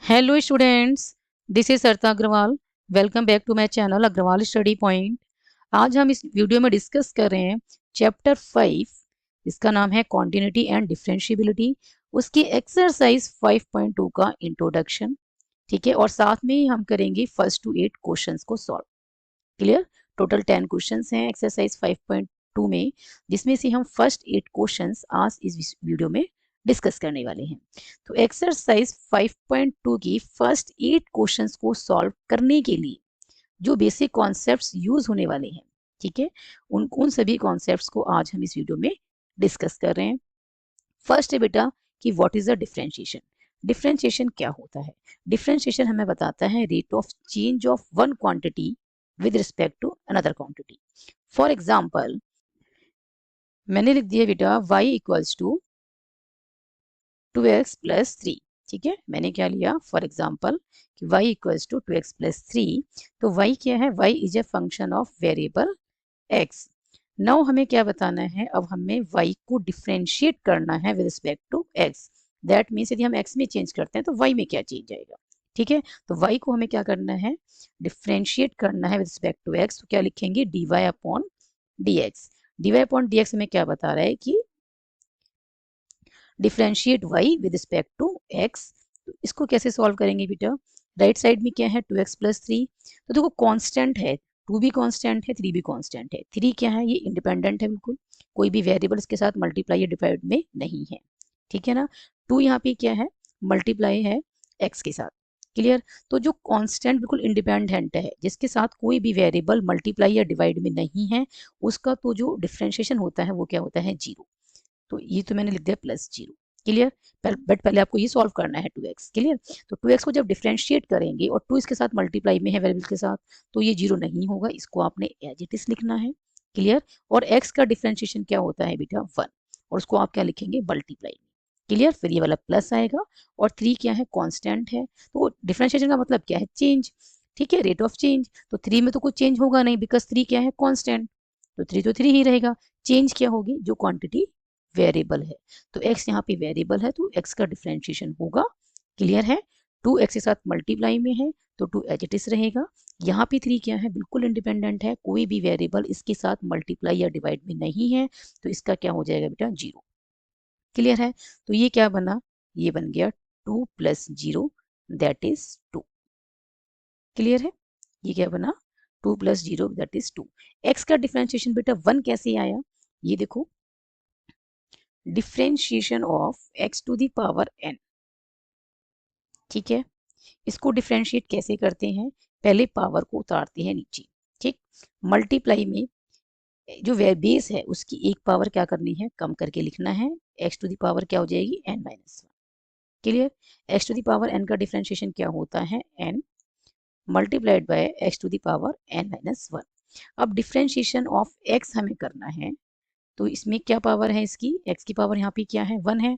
Hello students, this is Sarita Agarwal. Welcome back to my channel Agarwal study point. आज हम इस video में डिस्कस कर रहे हैं चैप्टर 5। इसका नाम है कॉन्टिन्यूटी एंड डिफरेंशिएबिलिटी। उसकी एक्सरसाइज 5.2 का इंट्रोडक्शन। ठीक है, और साथ में ही हम करेंगे फर्स्ट टू 8 क्वेश्चंस को सॉल्व। क्लियर? टोटल 10 क्वेश्चंस हैं एक्सरसाइज 5.2 में, जिसमें से हम फर्स्ट 8 क्वेश्चंस आज इस वीडियो में डिस्कस करने वाले हैं। तो एक्सरसाइज 5.2 की फर्स्ट 8 क्वेश्चंस को सॉल्व करने के लिए जो बेसिक कॉन्सेप्ट्स यूज होने वाले हैं, ठीक है, उन सभी कॉन्सेप्ट्स को आज हम इस वीडियो में डिस्कस कर रहे हैं। फर्स्ट है बेटा कि what is the differentiation. Differentiation क्या होता है? डिफरेंशिएशन हमें बताता है rate of change of one quantity with respect to another quantity. For example, मैंने लिख दिया बेटा y equals to 2x plus 3। ठीक है, मैंने क्या लिया? फॉर एग्जाम्पल कि y equals to 2x plus 3। तो y क्या है? y is a function of variable x। Now हमें क्या बताना है? अब हमें y को डिफ्रेंशिएट करना है with respect to x। That means यदि हम x में चेंज करते हैं तो y में क्या चेंज आएगा? ठीक है, तो y को हमें क्या करना है? डिफ्रेंशिएट करना है विद रिस्पेक्ट टू x। तो क्या लिखेंगे? dy upon dx। dy upon dx हमें क्या बता रहा है कि differentiate y with respect to x। तो इसको कैसे सॉल्व करेंगे बेटा? राइट साइड में क्या है? 2x plus 3। तो देखो कांस्टेंट है, 2 भी कांस्टेंट है, 3 भी कांस्टेंट है। 3 क्या है? ये इंडिपेंडेंट है बिल्कुल, कोई भी वेरिएबल इसके साथ मल्टीप्लाई या डिवाइड में नहीं है। ठीक है ना? 2 यहाँ पे क्या है? मल्टीप्लाई है x के साथ। क्लियर? तो जो कांस्टेंट बिल्कुल इंडिपेंडेंट है, जिसके साथ कोई भी वेरिएबल मल्टीप्लाई या डिवाइड में नहीं है, उसका तो जो डिफरेंशिएशन होता है वो क्या होता है? 0। तो ये तो मैंने लिख दिया प्लस 0। क्लियर? बट पहले आपको ये सॉल्व करना है 2x। क्लियर? तो 2x को जब डिफरेंशिएट करेंगे और 2 इसके साथ मल्टीप्लाई में है वेरिएबल के साथ, तो ये 0 नहीं होगा, इसको आपने एज इट इज लिखना है। क्लियर? और x का डिफरेंशिएशन क्या होता है बेटा? 1। और उसको आप क्या लिखेंगे? मल्टीप्लाई में। क्लियर? फिर ये वाला प्लस आएगा। और 3 क्या है? कांस्टेंट है। तो डिफरेंशिएशन का मतलब क्या है? चेंज। ठीक है, रेट ऑफ चेंज। तो 3 में तो कुछ चेंज होगा नहीं, बिकॉज 3 क्या है? कांस्टेंट। तो 3 तो 3 ही रहेगा। चेंज क्या होगी? जो क्वांटिटी वेरिएबल है। तो x यहाँ पे वेरिएबल है, तो x का डिफरेंशिएशन होगा। क्लियर है? 2x के साथ मल्टीप्लाई में है तो 2 एज इट इज रहेगा। यहाँ पे 3 क्या है? बिल्कुल इंडिपेंडेंट है, कोई भी वेरिएबल इसके साथ मल्टीप्लाई या डिवाइड में नहीं है, तो इसका क्या हो जाएगा बेटा? 0। क्लियर है? तो ये क्या बना? ये बन गया 2 प्लस 0 दैट इज 2। क्लियर है? ये क्या बना? 2 प्लस 0 दैट इज 2। x का डिफरेंशिएशन बेटा 1 कैसे आया? ये देखो, differentiation of x to the power n। ठीक है, इसको डिफरेंशिएट कैसे करते हैं? पहले पावर को उतारते हैं नीचे। ठीक, मल्टीप्लाई में जो बेस है उसकी एक पावर क्या करनी है? कम करके लिखना है। x टू द पावर क्या हो जाएगी? n minus 1। Clear? x to the power n का डिफरेंशिएशन क्या होता है? n multiplied by x to the power n minus 1। अब डिफरेंशिएशन ऑफ x हमें करना है, तो इसमें क्या पावर है इसकी? x की पावर यहाँ पे क्या है? 1 है।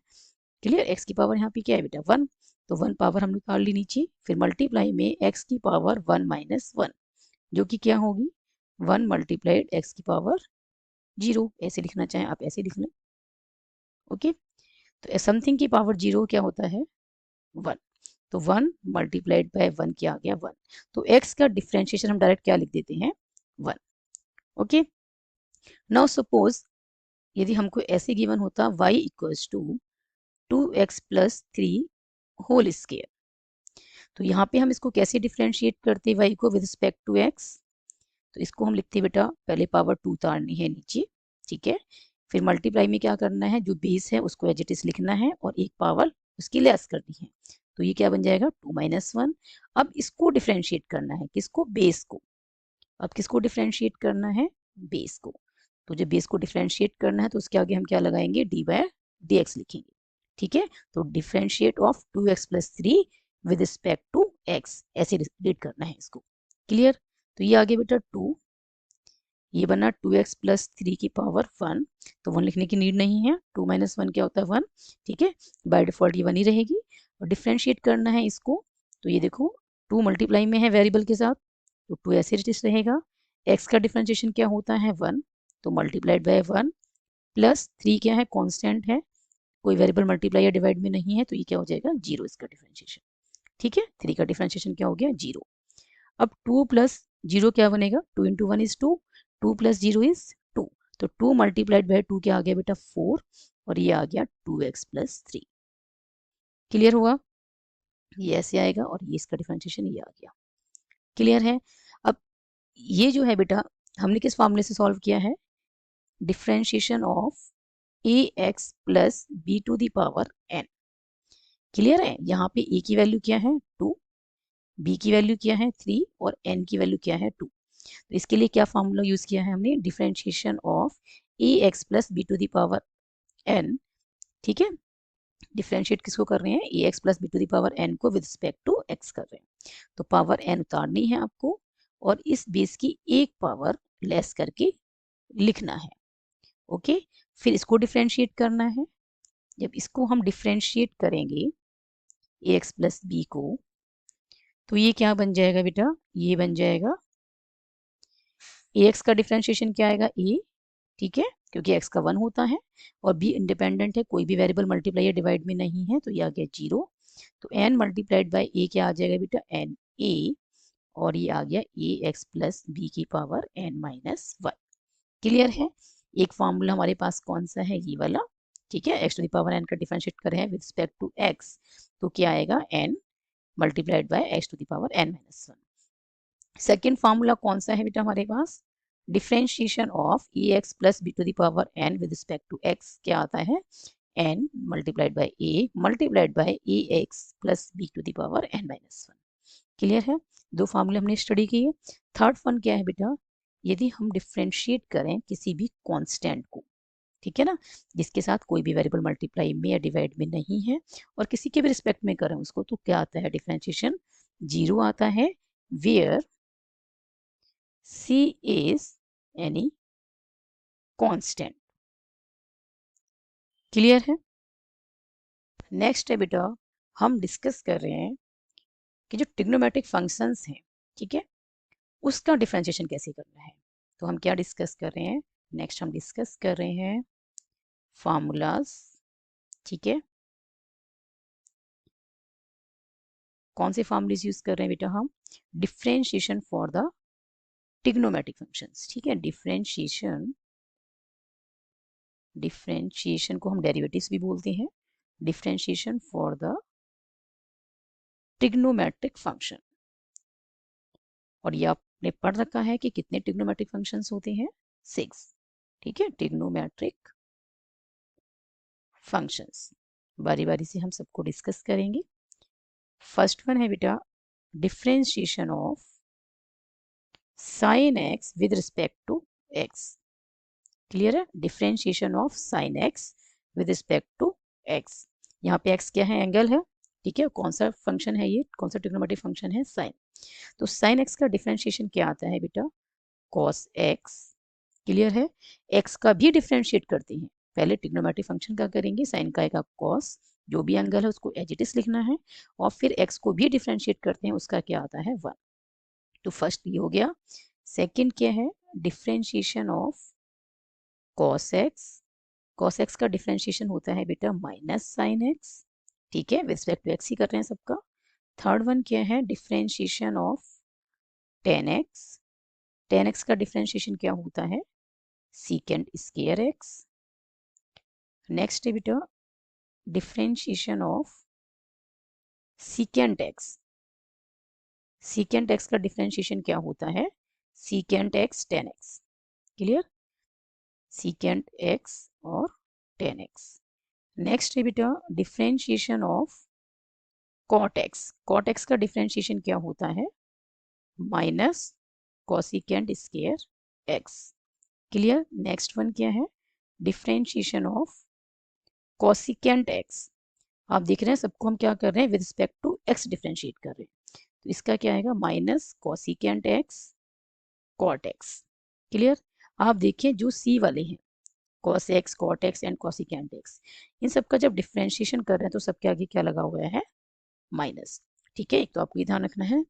क्लियर? x की पावर यहाँ पे क्या है बेटा? 1। तो 1 पावर हम निकाल ली नीचे, फिर मल्टीप्लाई में x की पावर 1 माइनस 1, जो कि क्या होगी? 1 मल्टीप्लाइड x की पावर 0। ऐसे लिखना चाहें आप ऐसे लिख लें। ओके, तो समथिंग की पावर 0 क्या होता है? 1। तो 1 मल्टीप्लाइड बाय 1 क्या आ गया? 1। तो x का डिफरेंशिएशन हम डायरेक्ट क्या लिख देते हैं? 1। ओके, नाउ सपोज यदि हमको ऐसे गिवन होता y equals to 2x plus 3 whole square, तो यहाँ पे हम इसको कैसे डिफरेंशिएट करते y को विद रिस्पेक्ट टू x? तो इसको हम लिखते बेटा, पहले पावर 2 उतारनी है नीचे। ठीक है, फिर मल्टीप्लाई में क्या करना है? जो बेस है उसको एज इट इज लिखना है और एक पावर उसकी लेस करनी है। तो ये क्या बन जाएगा? 2 माइनस 1। अब इसको डिफरेंशिएट करना है, किसको? बेस को। अब किसको डिफरेंशिएट करना है? बेस को। तो जब बेस को डिफरेंशिएट करना है तो उसके आगे हम क्या लगाएंगे? डी बाय डी एक्स लिखेंगे। ठीक है, तो differentiate of 2x plus 3 with respect to x, ऐसे रीड करना है इसको। क्लियर? तो ये आगे बेटा 2, ये बना 2x प्लस 3 की पावर 1। तो 1 लिखने की नीड नहीं है, 2 माइनस 1 क्या होता है? 1। ठीक है, बाय डिफॉल्ट ये 1 ही रहेगी। और डिफरेंशिएट करना है इसको, तो ये देखो 2 मल्टीप्लाई में है वेरिएबल के साथ, तो 2 ऐसे रहेगा। x का डिफरेंशिएशन क्या होता है? 1। तो मल्टीप्लाइड बाय 1 प्लस 3 क्या है? कांस्टेंट है, कोई वेरिएबल मल्टीप्लाई या डिवाइड में नहीं है, तो ये क्या हो जाएगा? 0 इसका डिफरेंशिएशन। ठीक है, 3 का डिफ्रेंशिएशन क्या हो गया 0। अब 2 प्लस 0 क्या बनेगा, 2 इंटू 1 इज 2, 2 प्लस 0 इज 2, तो 2 मल्टीप्लाइड बाई 2 क्या आ गया बेटा 4, और ये आ गया 2x प्लस 3। क्लियर हुआ, ये ऐसे आएगा और ये इसका डिफ्रेंशिएशन ये आ गया। क्लियर है। अब ये जो है बेटा हमने किस फॉर्मूले से सॉल्व किया है, differentiation of ax plus b to the power n। Clear है, यहाँ पे a की वैल्यू क्या है 2, b की वैल्यू क्या है 3 और n की वैल्यू क्या है 2। तो इसके लिए क्या फॉर्मूला यूज किया है हमने, differentiation of ax plus b to the power n। ठीक है, डिफरेंशिएट किसको कर रहे हैं, ax plus b to the power n को विद रिस्पेक्ट टू x कर रहे हैं, तो पावर n उतारनी है आपको और इस बेस की एक पावर लेस करके लिखना है। ओके, फिर इसको डिफरेंशिएट करना है। जब इसको हम डिफरेंशिएट करेंगे ax प्लस b को, तो ये क्या बन जाएगा बेटा, ये बन जाएगा ax का डिफरेंशिएशन क्या आएगा a, ठीक है, क्योंकि x का 1 होता है और b इंडिपेंडेंट है, कोई भी वेरिएबल मल्टीप्लाई या डिवाइड में नहीं है, तो ये आ गया 0। तो n मल्टीप्लाइड बाय a क्या आ जाएगा बेटा n a, और ये आ गया ax प्लस b की पावर n माइनस 1। क्लियर है, एक फॉर्मूला हमारे पास कौन सा है, ये वाला। ठीक है, x to the power n का डिफरेंशिएट करें विद रिस्पेक्ट टू x, तो क्या आएगा n multiplied by x to the power n minus 1। Second formula कौन सा है बेटा हमारे पास, differentiation of ax plus b to the power n with respect to x क्या आता है, n multiplied by a multiplied by ax plus b to the power n minus 1। Clear है, दो फार्मूले हमने स्टडी किए। थर्ड वन क्या है बेटा, यदि हम डिफरेंशिएट करें किसी भी कांस्टेंट को, ठीक है ना, जिसके साथ कोई भी वेरिएबल मल्टीप्लाई में या डिवाइड में नहीं है और किसी के भी रिस्पेक्ट में करें उसको, तो क्या आता है, डिफरेंशिएशन 0 आता है, where c is any constant। Clear है। नेक्स्ट है बेटा, हम डिस्कस कर रहे हैं कि जो ट्रिग्नोमेट्रिक फंक्शंस हैं, ठीक है, उसका डिफरेंशिएशन कैसे करना है। तो हम क्या डिस्कस कर रहे हैं, नेक्स्ट हम डिस्कस कर रहे हैं फार्मूलाज। ठीक है, कौन से फार्मूलेज यूज कर रहे हैं बेटा हम, differentiation for the trigonometric functions. ठीक है, डिफरेंशिएशन को हम डेरिवेटिव्स भी बोलते हैं, differentiation for the trigonometric function. और ये आपने पढ़ रखा है कि कितने ट्रिग्नोमेट्रिक फंक्शंस होते हैं, 6। ठीक है, ट्रिग्नोमेट्रिक फंक्शंस बारी बारी से हम सबको डिस्कस करेंगे। फर्स्ट वन है बेटा differentiation of sin x with respect to x। Clear है, differentiation of sin x with respect to x। यहाँ पे x क्या है, एंगल है। ठीक है, कौन सा फंक्शन है ये, कौन सा ट्रिग्नोमेट्रिक फंक्शन है, sin। तो sin x का डिफरेंशिएशन क्या आता है बेटा, cos x। क्लियर है, x का भी डिफरेंशिएट करते हैं, पहले ट्रिग्नोमेट्रिक फंक्शन का करेंगे, sin का आएगा cos, जो भी एंगल है उसको एज इट इज लिखना है, और फिर x को भी डिफरेंशिएट करते हैं, उसका क्या आता है 1। तो फर्स्ट ये हो गया। सेकंड क्या है, differentiation of cos x। cos x का डिफरेंशिएशन होता है बेटा माइनस sin x। ठीक है, रिस्पेक्ट टू x ही कर रहे हैं सबका। थर्ड वन क्या है, differentiation of tan x। tan x का डिफरेंशिएशन क्या होता है, secant स्क्वायर x। नेक्स्ट है बेटा differentiation of secant x। secant x का डिफरेंशिएशन क्या होता है, secant x tan x। Clear, secant x और tan x। नेक्स्ट है बेटा differentiation of cot x। cot x का डिफरेंशिएशन क्या होता है, minus cosecant square x। Clear, next one क्या है, डिफरेंशिएशन ऑफ cosecant x। आप देख रहे हैं सबको हम क्या कर रहे हैं, with respect to x differentiate कर रहे हैं, तो इसका क्या आएगा minus cosecant x cot x। Clear, आप देखिए जो c वाले हैं cos x cot x and cosecant x, इन सब का जब डिफरेंशिएशन कर रहे हैं तो सबके आगे क्या लगा हुआ है, माइनस। ठीक है, एक तो आपको ये ध्यान रखना है,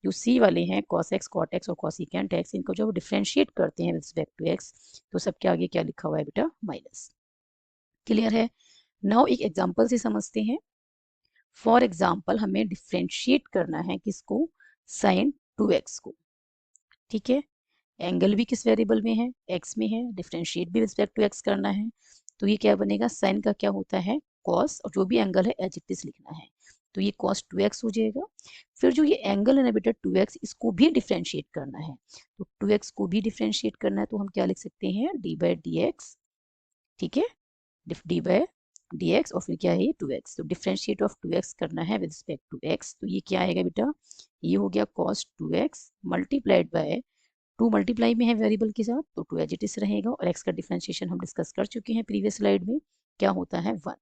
जो c वाले हैं cos x cot x और cosecant x, इनको जब डिफरेंशिएट करते हैं विद रिस्पेक्ट टू x, तो सबके आगे क्या लिखा हुआ है बेटा, माइनस। क्लियर है, नाउ एक एग्जांपल से समझते हैं। फॉर एग्जाम्पल हमें डिफ्रेंशिएट करना है किसको, साइन 2x को, ठीक है। एंगल भी किस वेरिएबल में है, x में है, डिफ्रेंशिएट भी रिस्पेक्ट टू x करना है, तो ये क्या बनेगा, साइन का क्या होता है cos, और जो भी एंगल है एज इट इज लिखना है, तो ये cos 2x हो जाएगा। फिर जो ये एंगल है ना बेटा 2x, इसको भी डिफ्रेंशिएट करना है, तो 2x को भी डिफ्रेंशिएट करना है, तो हम क्या लिख सकते हैं, d बाई डी एक्स, ठीक है, डी बाई डी एक्स, और फिर क्या है ये 2x, तो डिफ्रेंशिएट ऑफ 2x करना है विद रिस्पेक्ट टू x, तो ये क्या आएगा बेटा, ये हो गया cos 2x multiplied by 2 multiply में है वेरिएबल के साथ, तो 2 एज इट इज रहेगा, और x का डिफरेंशिएशन हम डिस्कस कर चुके हैं प्रीवियस स्लाइड में, क्या होता है 1,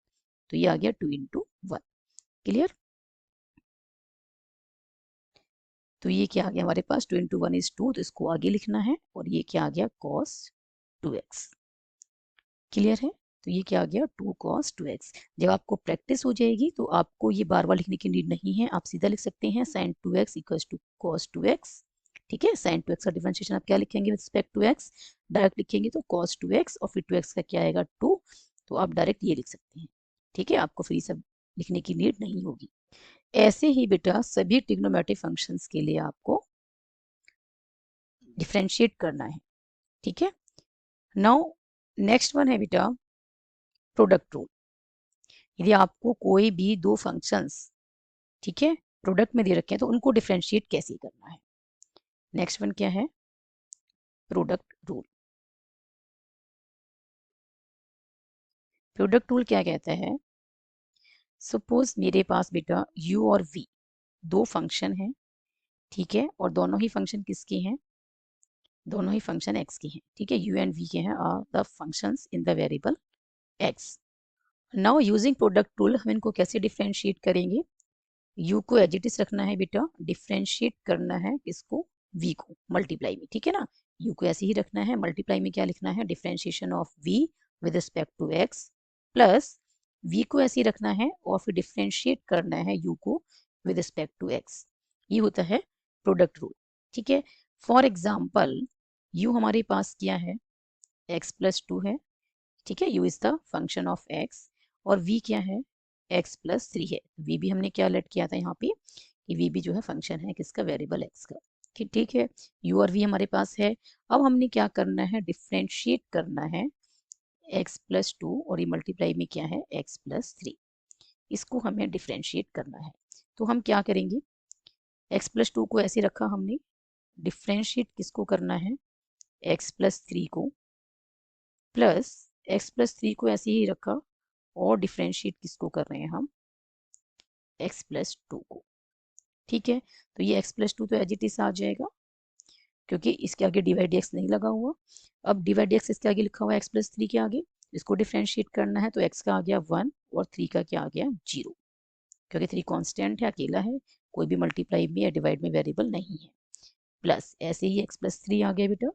तो ये आ गया 2 इंटू 1, क्लियर। तो ये क्या आ गया हमारे पास, 2 इंटू 1 इज 2, तो इसको आगे लिखना है, और ये क्या आ गया cos 2x, क्लियर है। तो ये क्या आ गया 2 cos 2x। जब आपको प्रैक्टिस हो जाएगी तो आपको ये बार बार लिखने की नीड नहीं है, आप सीधा लिख सकते हैं sin 2x equals to cos 2x, ठीक है। sin 2x का डिफरेंशिएशन आप क्या लिखेंगे with respect to x, direct लिखेंगे तो cos 2x, और फिर 2x का क्या आएगा 2, तो आप डायरेक्ट ये लिख सकते हैं, ठीक है, आपको फिर सब लिखने की नीड नहीं होगी। ऐसे ही बेटा सभी ट्रिग्नोमेट्रिक फंक्शंस के लिए आपको डिफरेंशिएट करना है, ठीक है। नाउ नेक्स्ट वन है बेटा प्रोडक्ट रूल। यदि आपको कोई भी दो फंक्शंस, ठीक है, प्रोडक्ट में दे रखे हैं, तो उनको डिफरेंशिएट कैसे करना है। नेक्स्ट वन क्या है, प्रोडक्ट रूल। प्रोडक्ट रूल क्या कहता है, सपोज मेरे पास बेटा u और v दो फंक्शन हैं, ठीक है, और दोनों ही फंक्शन किसके हैं, दोनों ही फंक्शन x के हैं, ठीक है, u एंड v के हैं, are the functions in the variable x। Now using product rule हम इनको कैसे डिफरेंशिएट करेंगे, u को एज इट इज रखना है बेटा, डिफरेंशिएट करना है किसको, v को मल्टीप्लाई में, ठीक है ना, u को ऐसे ही रखना है, मल्टीप्लाई में क्या लिखना है, differentiation of v with respect to x, plus v को ऐसे ही रखना है, और फिर डिफरेंशिएट करना है u को विद रिस्पेक्ट टू x, ये होता है प्रोडक्ट रूल, ठीक है। फॉर एग्जाम्पल u हमारे पास क्या है, x प्लस 2 है, ठीक है, u is the function of x, और v क्या है, x प्लस 3 है, v भी हमने क्या लेट किया था यहाँ पे, कि v भी जो है फंक्शन है किसका, वेरिएबल x का, ठीक है, u और v हमारे पास है। अब हमने क्या करना है, डिफरेंशिएट करना है x प्लस 2, और ये मल्टीप्लाई में क्या है x प्लस 3, इसको हमें डिफरेंशिएट करना है, तो हम क्या करेंगे, x प्लस 2 को ऐसे रखा हमने, डिफरेंशिएट किसको करना है, x प्लस 3 को, प्लस x प्लस 3 को ऐसे ही रखा, और डिफरेंशिएट किसको कर रहे हैं हम, x प्लस 2 को, ठीक है। तो ये x प्लस 2 तो एज इट इज आ जाएगा, क्योंकि इसके आगे डिवाइड x नहीं लगा हुआ। अब डिवाइड x इसके आगे लिखा हुआ है x प्लस 3 के आगे, इसको डिफरेंशिएट करना है, तो x का आ गया 1 और 3 का क्या आ गया 0, क्योंकि 3 कांस्टेंट है, अकेला है, कोई भी मल्टीप्लाई में या डिवाइड में वेरिएबल नहीं है। प्लस ऐसे ही x प्लस 3 आ गया बेटा,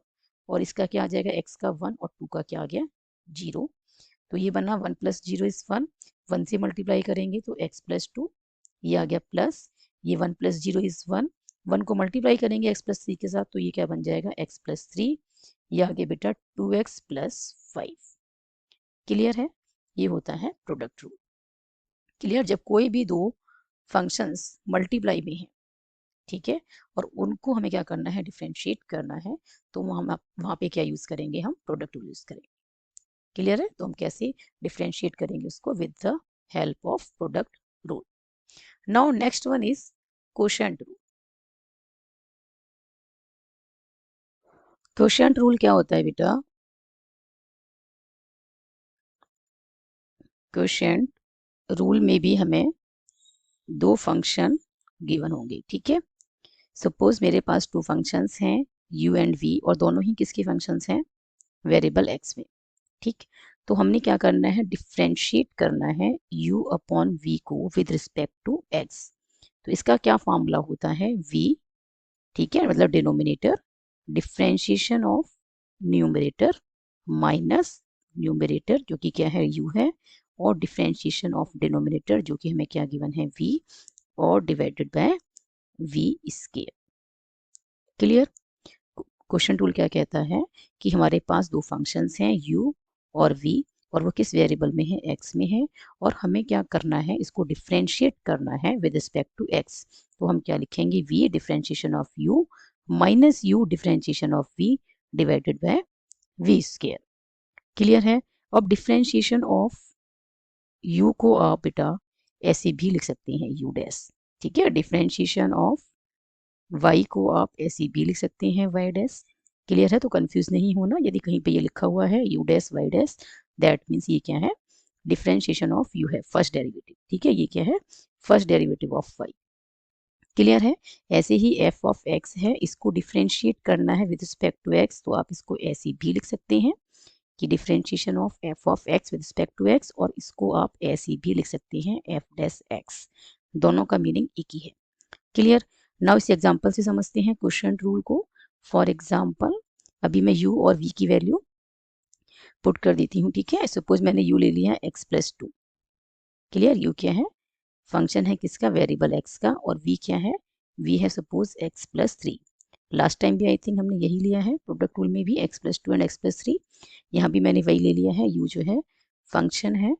और इसका क्या आ जाएगा, x का 1 और 2 का क्या आ गया 0, तो ये बना 1 प्लस 0 इज 1, 1 से मल्टीप्लाई करेंगे तो x प्लस 2, ये आ गया प्लस, ये 1 प्लस 0 इज 1, 1 को मल्टीप्लाई करेंगे x प्लस 3 के साथ, तो ये क्या बन जाएगा x प्लस 3, ये आ गया बेटा 2x प्लस 5, क्लियर है, ये होता है प्रोडक्ट रूल, क्लियर। जब कोई भी दो फंक्शंस मल्टीप्लाई में है, ठीक है, और उनको हमें क्या करना है, डिफरेंशिएट करना है, तो वहाँ पे क्या यूज करेंगे, हम प्रोडक्ट रूल यूज करेंगे, क्लियर है। तो हम कैसे डिफरेंशिएट करेंगे उसको, with the help of product rule. Now next one is quotient rule. Quotient rule क्या होता है बेटा, क्वोशंट रूल में भी हमें दो फंक्शन गिवन होंगे, ठीक है। सपोज मेरे पास टू फंक्शंस हैं u एंड v, और दोनों ही किसके फंक्शंस हैं, वेरिएबल x में, ठीक। तो हमने क्या करना है, डिफरेंशिएट करना है u अपॉन v को विद रिस्पेक्ट टू x, तो इसका क्या फॉर्मूला होता है, v, ठीक है, मतलब denominator, differentiation of numerator minus numerator जो कि क्या है u है, और डिफरेंशिएशन ऑफ डिनोमिनेटर जो कि हमें क्या गिवन है v, और divided by v square, clear. Question tool क्या कहता है कि हमारे पास दो फंक्शंस हैं u और v, और वो किस वेरिएबल में है, x में है, और हमें क्या करना है, इसको डिफ्रेंशिएट करना है विद रिस्पेक्ट टू x। तो हम क्या लिखेंगे, v differentiation of u minus u differentiation of v divided by v square. Clear है। अब डिफ्रेंशिएशन ऑफ u को आप बेटा ऐसे भी लिख सकते हैं u डैश, ठीक है। डिफ्रेंशिएशन ऑफ y को आप ऐसे भी लिख सकते हैं y डैश। क्लियर है, तो कंफ्यूज नहीं होना। यदि कहीं पे ये लिखा हुआ है u dash y dash, that means ये क्या है, डिफरेंशिएशन ऑफ u है, फर्स्ट डेरिवेटिव, ठीक है। ये क्या है, first derivative of y। Clear है। ऐसे ही f ऑफ x है, इसको डिफरेंशिएट करना है विद रिस्पेक्ट टू x, तो आप इसको ऐसे भी लिख सकते हैं कि differentiation of f of x with respect to x, और इसको आप ऐसे भी लिख सकते हैं f डैश x। दोनों का मीनिंग एक ही है। क्लियर। नाउ इस एग्जांपल से समझते हैं क्वेश्चन रूल को। फॉर एग्जांपल अभी मैं u और v की वैल्यू पुट कर देती हूँ, ठीक है। सपोज मैंने u ले लिया x प्लस 2। क्लियर। u क्या है, फंक्शन है किसका, वेरिएबल x का, और v क्या है, v है suppose x plus 3। Last time भी आई थिंक हमने यही लिया है, प्रोडक्ट रूल में भी x plus 2 and x plus 3। यहाँ भी मैंने वही ले लिया है, u जो है फंक्शन है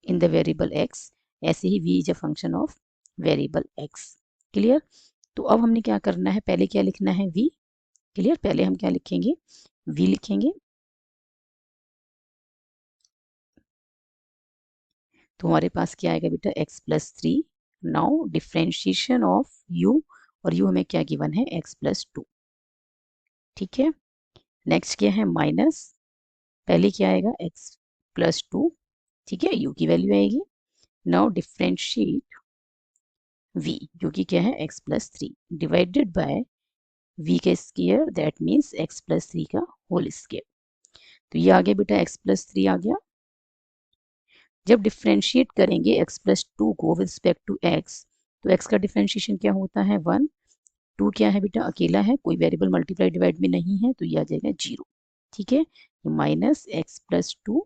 इन द वेरिएबल x, ऐसे ही v is a function of variable x। Clear. तो अब हमने क्या करना है, पहले क्या लिखना है, v। क्लियर। पहले हम क्या लिखेंगे, v लिखेंगे। तो हमारे पास क्या आएगा बेटा, x plus 3। Now differentiation of u, और u हमें क्या गिवन है, x प्लस 2। ठीक है। नेक्स्ट क्या है, माइनस, पहले क्या आएगा, x प्लस 2, ठीक है, u की वैल्यू आएगी। नाउ डिफ्रेंशिएट v, जो कि क्या है, x plus 3 divided by v का square, that means x plus 3 का होल स्क्वायर। तो ये आ गया बेटा x प्लस 3 आ गया। जब डिफ्रेंशिएट करेंगे x प्लस 2 को विद रिस्पेक्ट टू x, तो x का डिफ्रेंशिएशन क्या होता है, 1। 2 क्या है बेटा, अकेला है, कोई वेरिएबल मल्टीप्लाई डिवाइड में नहीं है, तो ये आ जाएगा 0। ठीक है, माइनस x प्लस 2।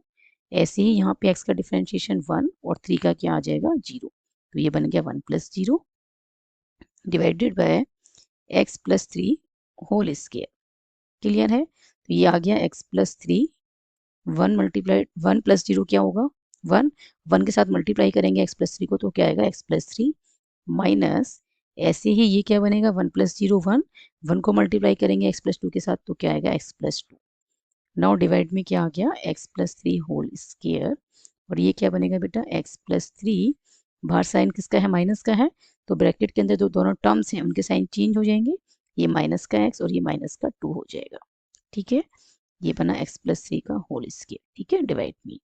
ऐसे ही यहाँ पे x का डिफ्रेंशिएशन 1 और 3 का क्या आ जाएगा, 0। तो ये बन गया 1 plus 0 divided by x plus 3 whole square. Clear है। तो ये आ गया x प्लस 3, 1 मल्टीप्लाई 1 प्लस 0 क्या होगा, 1। 1 के साथ मल्टीप्लाई करेंगे x प्लस 3 को, तो क्या आएगा, x प्लस 3 माइनस, ऐसे ही ये क्या बनेगा, 1 प्लस 0 1, 1 को मल्टीप्लाई करेंगे x प्लस 2 के साथ, तो क्या आएगा, x प्लस 2। नाउ डिवाइड में क्या आ गया, x प्लस 3 होल स्क्वायर, और ये क्या बनेगा बेटा, x प्लस 3, बाहर साइन किसका है, माइनस का है, तो ब्रैकेट के अंदर जो दोनों टर्म्स हैं उनके साइन चेंज हो जाएंगे, ये माइनस का x और ये माइनस का 2 हो जाएगा। ठीक है, ये बना x प्लस 3 का होल स्क्वायर। ठीक है, डिवाइड में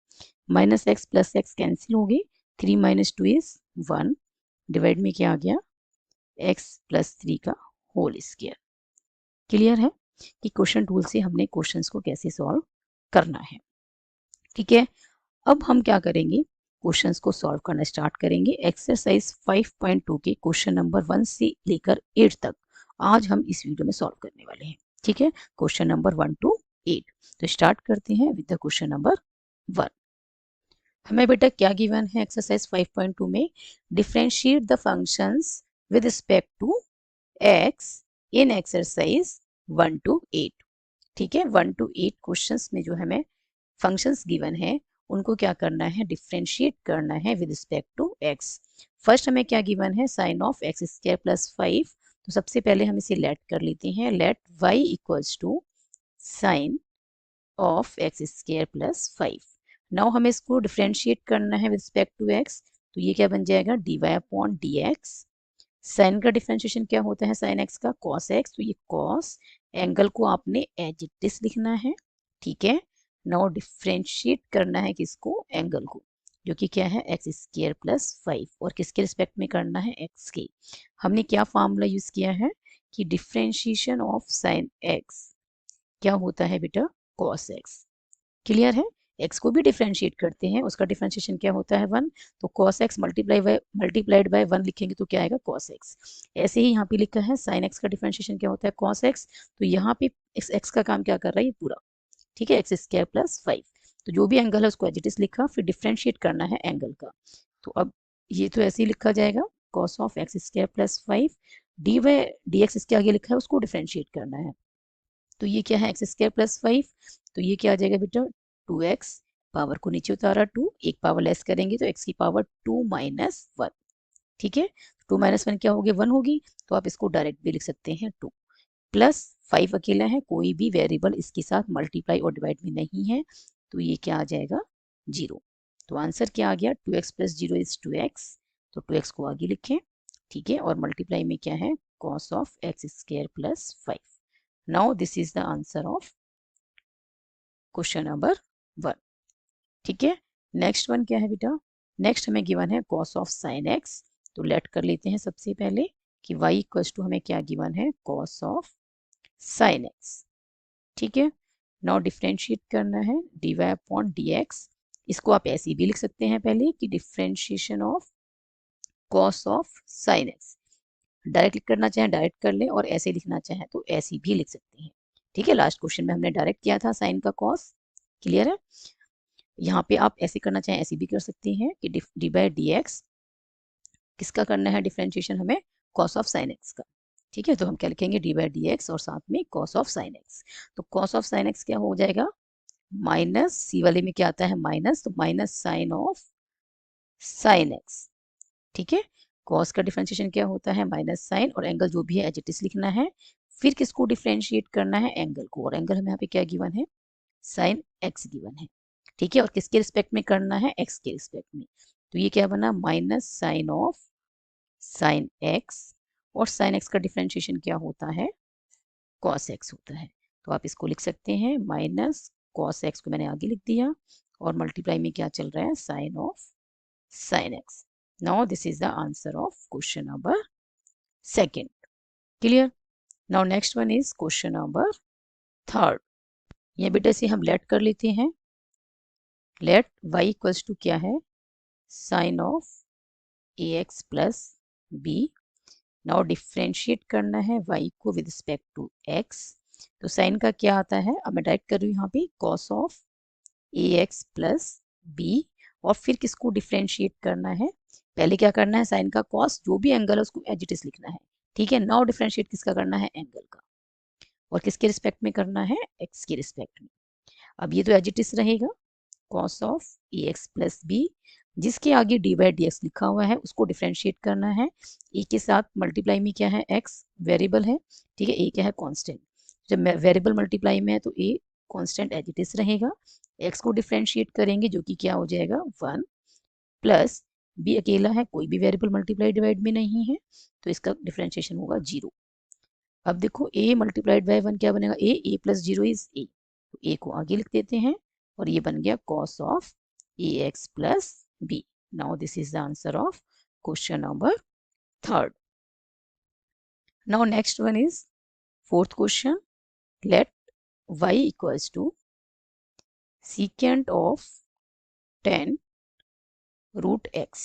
minus x plus x cancel हो गई, 3 माइनस 2 इज 1, डिवाइड में क्या आ गया, x प्लस 3 का होल स्क्वायर। क्लियर है कि क्वेश्चन टूल से हमने क्वेश्चंस को कैसे सॉल्व करना है। ठीक है, अब हम क्या करेंगे, क्वेश्चंस को सॉल्व करना स्टार्ट करेंगे। एक्सरसाइज 5.2 के क्वेश्चन नंबर 1 से लेकर 8 तक आज हम इस वीडियो में सॉल्व करने वाले हैं। ठीक है, क्वेश्चन नंबर 1 to 8। तो स्टार्ट करते हैं विद द क्वेश्चन नंबर 1। हमें बेटा क्या गिवन है एक्सरसाइज 5.2 में, differentiate the functions with respect to x in exercise 1 to 8। ठीक है, 1 to 8 क्वेश्चंस में जो हमें फंक्शंस गिवन है उनको क्या करना है, डिफरेंशिएट करना है with respect to x। First हमें क्या गिवन है, sine of x square plus 5। तो सबसे पहले हम इसे लेट कर लेते हैं, let y equals to sine of x square plus 5। Now हमें इसको डिफरेंशिएट करना है विद रिस्पेक्ट टू x, तो ये क्या बन जाएगा, dy अपॉन dx। साइन का डिफरेंशिएशन क्या होता है, साइन एक्स का कॉस एक्स, तो ये कॉस, एंगल को आपने एज इट इज लिखना है। ठीक है, नाउ डिफरेंशिएट करना है किसको, एंगल को, जो कि क्या है, एक्स स्क्वायर प्लस 5, और किसके रिस्पेक्ट में करना है, एक्स के। हमने क्या फॉर्मूला यूज किया है कि डिफरेंशिएशन ऑफ साइन एक्स क्या होता है बेटा, कॉस एक्स। क्लियर है, x को भी डिफरेंशिएट करते हैं, उसका डिफरेंशिएशन क्या होता है, 1। तो cos x मल्टीप्लाइड बाय 1 लिखेंगे तो क्या आएगा, cos x। ऐसे ही यहाँ पे लिखा है sin x का डिफरेंशिएशन क्या होता है, cos x। तो यहाँ पे इस x का काम क्या कर रहा है, ये पूरा। ठीक है, एक्स स्क्वायर प्लस 5। तो जो भी एंगल है उसको एज इट इज लिखा, फिर डिफरेंशिएट करना है एंगल का। तो अब ये तो ऐसे ही लिखा जाएगा, cos of x square plus 5 D by D x, इसके आगे लिखा है, उसको डिफरेंशिएट करना है। तो ये क्या है, एक्स स्क्वायर प्लस 5, तो ये क्या आ जाएगा बेटा, 2x पावर को नीचे उतारा 2, एक पावर लेस करेंगे तो x की पावर 2 माइनस 1, ठीक है। 2 माइनस 1 क्या होगी, 1 होगी, तो आप इसको डायरेक्ट भी लिख सकते हैं 2 प्लस 5 अकेला है, कोई भी वेरिएबल इसके साथ मल्टीप्लाई और डिवाइड में नहीं है, तो ये क्या आ जाएगा 0। तो आंसर क्या आ गया, 2x प्लस 0 इज 2x, तो 2x को आगे लिखें, ठीक है। और मल्टीप्लाई में क्या है, cos of x square plus 5। Now this is the answer of question number 1, ठीक है। नेक्स्ट वन क्या है बेटा, नेक्स्ट हमें गिवन है cos ऑफ sin x, तो लेट कर लेते हैं सबसे पहले कि y इक्वल्स टू हमें क्या गिवन है, cos ऑफ sin x, ठीक है। नाउ डिफरेंशिएट करना है dy अपॉन dx, इसको आप ऐसे भी लिख सकते हैं पहले कि differentiation of cos of sin x, direct करना चाहें डायरेक्ट कर लें और ऐसे लिखना चाहें तो ऐसे भी लिख सकते हैं, ठीक है। लास्ट क्वेश्चन में हमने डायरेक्ट किया था साइन का cos, क्लियर है। यहाँ पे आप ऐसे करना चाहें ऐसे भी कर सकते हैं कि डी बाई डी एक्स किसका करना है डिफरेंशिएशन, हमें cos ऑफ sin x का, ठीक है। तो हम क्या लिखेंगे, डी बाई डी एक्स और साथ में cos ऑफ sin x, तो cos ऑफ sin x क्या हो जाएगा, माइनस सी वाले में क्या आता है माइनस, तो minus sine of sin x, ठीक है। cos का डिफरेंशिएशन क्या होता है, माइनस साइन, और एंगल जो भी है एज इट इज लिखना है, फिर किसको डिफरेंशिएट करना है, एंगल को, और एंगल हमें यहाँ पे क्या गिवन है, साइन x गिवन है, ठीक है। और किसके रिस्पेक्ट में करना है, x के रिस्पेक्ट में, तो ये क्या बना, minus sine of sine x, और साइन x का डिफरेंशिएशन क्या होता है, cos x होता है, तो आप इसको लिख सकते हैं माइनस cos x को मैंने आगे लिख दिया, और मल्टीप्लाई में क्या चल रहा है, sine of sine x। Now this is the answer of question number 2, clear. Now next one is question number 3, ये बेटा से हम लेट कर लेते हैं, लेट y इक्वल्स टू क्या है, sine of ax plus b। Now differentiate करना है y को विद रिस्पेक्ट टू x, तो साइन का क्या आता है, अब मैं डायरेक्ट कर रही हूँ यहाँ पे cos of ax plus b, और फिर किसको डिफरेंशिएट करना है, पहले क्या करना है, साइन का cos जो भी एंगल है उसको एज इट इज लिखना है, ठीक है। नाउ डिफरेंशिएट किसका करना है, एंगल का, और किसके रिस्पेक्ट में करना है, x के रिस्पेक्ट में। अब ये तो एज इट इज रहेगा, cos of ax plus b, जिसके आगे डी बाई डी एक्स लिखा हुआ है उसको डिफरेंशिएट करना है, ए के साथ मल्टीप्लाई में क्या है, x वेरिएबल है, ठीक है, ए क्या है कांस्टेंट, जब वेरिएबल मल्टीप्लाई में है तो a constant as it is रहेगा, x को डिफरेंशिएट करेंगे जो कि क्या हो जाएगा 1, प्लस b अकेला है, कोई भी वेरिएबल मल्टीप्लाई डिवाइड में नहीं है, तो इसका डिफरेंशिएशन होगा 0। अब देखो a मल्टीप्लाइड बाय 1 क्या बनेगा, a प्लस 0 इज a, तो a को आगे लिख देते हैं, और ये बन गया cos of ax plus b। Now this is the answer of question number 3। Now next one is 4th question, let y equals to secant of 10 root x,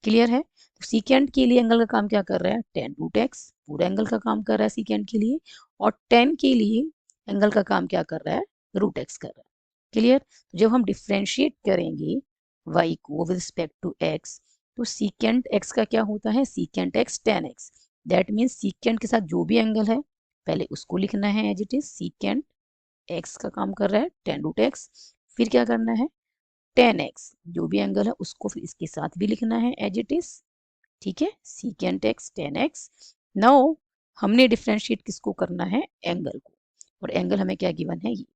clear है। तो सीकेंट के लिए एंगल का काम क्या कर रहा है, 10 रूट x, पूरा एंगल का काम कर रहा है सीकेंट के लिए, और 10 के लिए एंगल का काम क्या कर रहा है, रूट x कर रहा है, क्लियर। तो जब हम डिफरेंशिएट करेंगे y को विद रिस्पेक्ट टू x, तो सीकेंट x का क्या होता है, secant x tan x, that means secant के साथ जो भी एंगल है पहले उसको लिखना है as it is, secant x का काम कर रहा है 10 रूट x, फिर क्या करना है, tan x जो भी एंगल है उसको फिर इसके साथ भी लिखना है एज इट इज, ठीक है, secant x tan x। Now हमने डिफरेंशिएट किसको करना है, एंगल को, और एंगल हमें क्या गिवन है, ये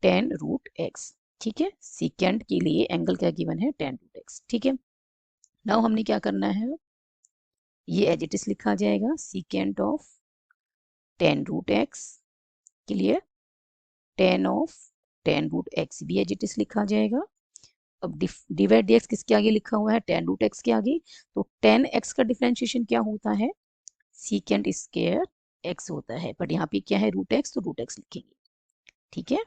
10 रूट x, ठीक है। सीकेंट के लिए एंगल क्या गिवन है, 10 रूट x, ठीक है। नाउ हमने क्या करना है, ये एज इट इज लिखा जाएगा, secant of 10 root x, clear, 10 of 10 root x भी एज इट इज लिखा जाएगा। अब डिवाइड डी एक्स किसके आगे लिखा हुआ है, 10 रूट एक्स के आगे, तो 10x का डिफरेंशिएशन क्या होता है, सीकेंट स्क्वायर x होता है, बट यहाँ पे क्या है रूट एक्स, तो रूट एक्स लिखेंगे, ठीक है,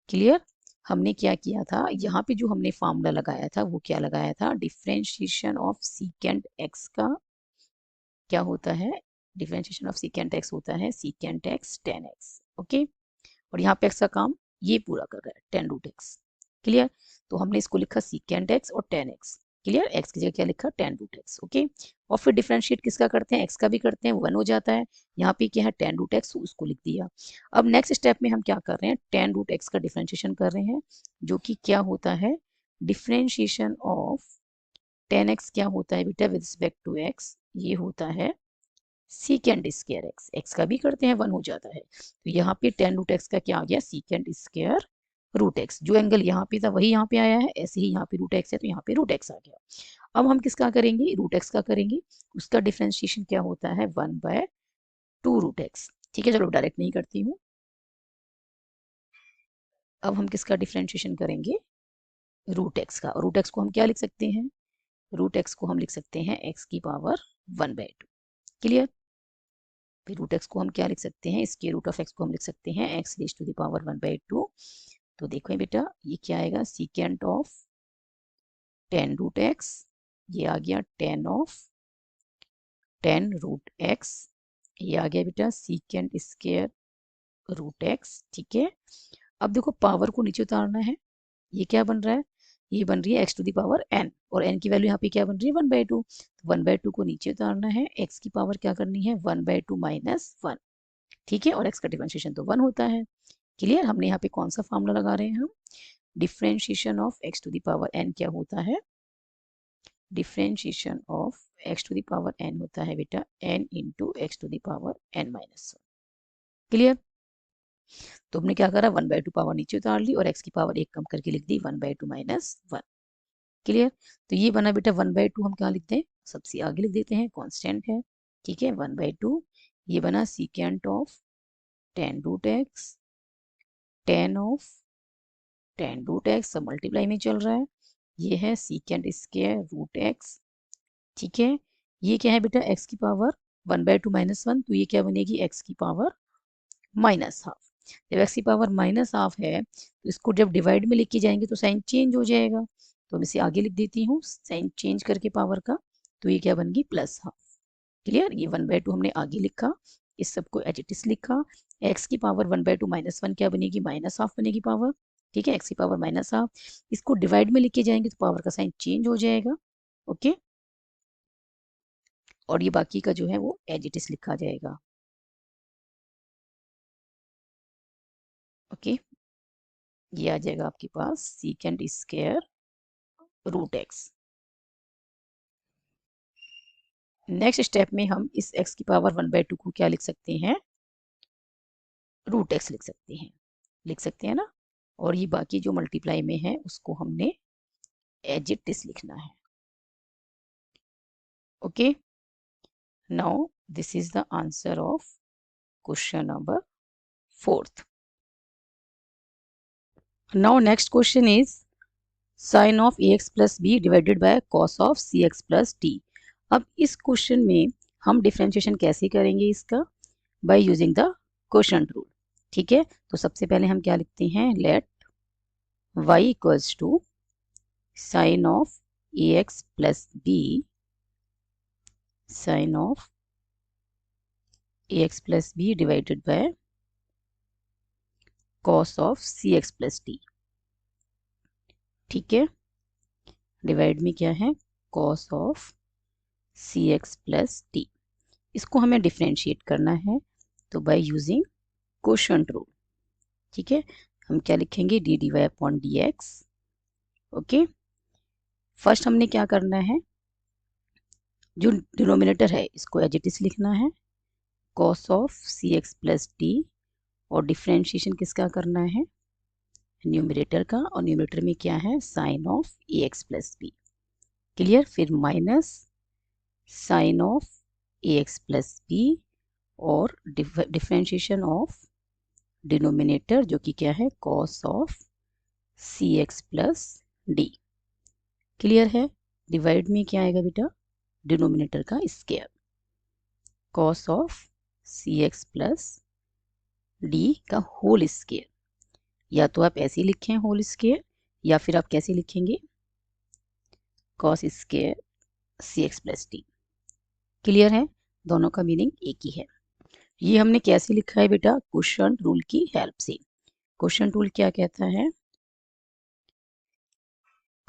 क्लियर। हमने क्या किया था, यहाँ पे जो हमने फार्मूला लगाया था वो क्या लगाया था, डिफरेंशिएशन ऑफ सीकेंट x का क्या होता है, डिफरेंशिएशन ऑफ सीकेंट x होता है secant x tan x, okay. और यहाँ पे x का काम ये पूरा कर रहा है 10 रूट x, क्लियर। तो हमने इसको लिखा सीकेंट x और tan x, क्लियर, एक्स की जगह क्या लिखा, tan रूट एक्स। ओके, और फिर डिफरेंशिएट किसका करते हैं, एक्स का भी करते हैं, 1 हो जाता है। यहाँ पे क्या है, tan रूट एक्स, उसको लिख दिया। अब नेक्स्ट स्टेप में हम क्या कर रहे हैं, tan रूट एक्स का डिफरेंशिएशन कर रहे हैं, जो कि क्या होता है, डिफरेंशिएशन ऑफ tan एक्स क्या होता है बेटा विद रिस्पेक्ट टू एक्स, ये होता है सीकेंड स्क्वायर एक्स। एक्स का भी करते हैं, 1 हो जाता है। तो यहाँ पे tan रूट एक्स का क्या आ गया, सीकेंड स्क्वायर रूट एक्स। जो एंगल यहाँ पे था वही यहाँ पे आया है, ऐसे ही यहाँ पे रूट एक्स है तो यहाँ पे रूट एक्स आ गया। अब हम किसका करेंगे, रूट एक्स का करेंगे। उसका डिफरेंशिएशन क्या होता है, 1/2 रूट एक्स। ठीक है, चलो डायरेक्ट नहीं करती हूँ। अब हम किसका डिफरेंशिएशन करेंगे, रूट एक्स का। रूट एक्स को हम क्या लिख सकते हैं, रूट एक्स को हम लिख सकते हैं एक्स की पावर 1/2। क्लियर, फिर रूट एक्स को हम क्या लिख सकते हैं, स्क्वायर रूट ऑफ एक्स को हम लिख सकते हैं x raise to the power 1/2। तो देखो बेटा ये क्या आएगा, secant of tan root x, ये आ गया tan रूट एक्स, ये आ गया बेटा सीकेंट स्क्वायर रूट एक्स। ठीक है, अब देखो पावर को नीचे उतारना है, ये क्या बन रहा है, ये बन रही है x to the power n, और एन की वैल्यू यहाँ पे क्या बन रही है, 1/2। 1/2 को नीचे उतारना है, एक्स की पावर क्या करनी है, 1/2 - 1। ठीक है, और एक्स का डिफरेंशिएशन तो 1 होता है। क्लियर, हमने यहाँ पे कौन सा फॉर्मूला लगा रहे हैं हम, differentiation of x to the power n क्या होता है, differentiation of x to the power n होता है बेटा n into x to the power n - 1। Clear, तो हमने क्या करा, 1/2 पावर नीचे उतार ली और x की पावर 1 कम करके लिख दी 1/2 - 1। क्लियर, तो ये बना बेटा 1/2, हम क्या लिख दें, सबसे आगे लिख देते हैं, कांस्टेंट है। ठीक है, 1/2, ये बना secant of tan root x, tan of tan root x, सब मल्टीप्लाई में चल रहा है, ये है सीकेंट स्क्वायर रूट एक्स। ठीक है, ये क्या है बेटा, x की पावर 1/2 - 1, तो ये क्या बनेगी, x की पावर -½ जब x की पावर -½ है तो इसको जब डिवाइड में लेके जाएंगे तो साइन चेंज हो जाएगा, तो मैं इसे आगे लिख देती हूँ साइन चेंज करके पावर का, तो ये क्या बन गई, +½ क्लियर, ये 1/2 हमने आगे लिखा, इस सबको एज इट इज लिखा। x की पावर 1/2 - 1 क्या बनेगी, -½ बनेगी पावर। ठीक है, x की पावर -½ इसको डिवाइड में लेके जाएंगे तो पावर का साइन चेंज हो जाएगा। ओके, और ये बाकी का जो है वो एज इट इज लिखा जाएगा। ओके, ये आ जाएगा आपके पास secant square root x. Next step में हम इस x की पावर 1/2 को क्या लिख सकते हैं, रूट एक्स लिख सकते हैं ना, और ये बाकी जो मल्टीप्लाई में है उसको हमने एज इट इज लिखना है। Okay, now this is the answer of question number 4th। Now next question is sine of ax plus b divided by cos of cx plus d. अब इस क्वेश्चन में हम डिफरेंशिएशन कैसे करेंगे इसका, by using the quotient rule. ठीक है, तो सबसे पहले हम क्या लिखते हैं, let y equals to sine of ax plus b, sine of ax plus b divided by cos of cx plus D. ठीक है, डिवाइड में क्या है, cos of cx plus D, इसको हमें डिफरेंशिएट करना है तो बाय यूजिंग क्वोशंट रूल। ठीक है, हम क्या लिखेंगे, d d y upon d x. Okay, first हमने क्या करना है, जो डिनोमिनेटर है इसको एज इट इज लिखना है, cos of c x plus d, और डिफरेंशिएशन किसका करना है, न्यूमरेटर का, और न्यूमरेटर में क्या है, sine of a x plus b. Clear, फिर minus sine of a x plus b, और डिफरेंशिएशन ऑफ डिनोमिनेटर जो कि क्या है, cos of c x plus d. Clear है, डिवाइड में क्या आएगा बेटा, डिनोमिनेटर का square, cos of c x plus d का होल स्क्वायर, या तो आप ऐसे लिखें होल स्क्वायर, या फिर आप कैसे लिखेंगे, कॉस स्क्वायर सी एक्स प्लस डी। क्लियर है, दोनों का मीनिंग एक ही है। ये हमने कैसे लिखा है बेटा, क्वोशंट रूल की हेल्प से। क्वोशंट रूल क्या कहता है,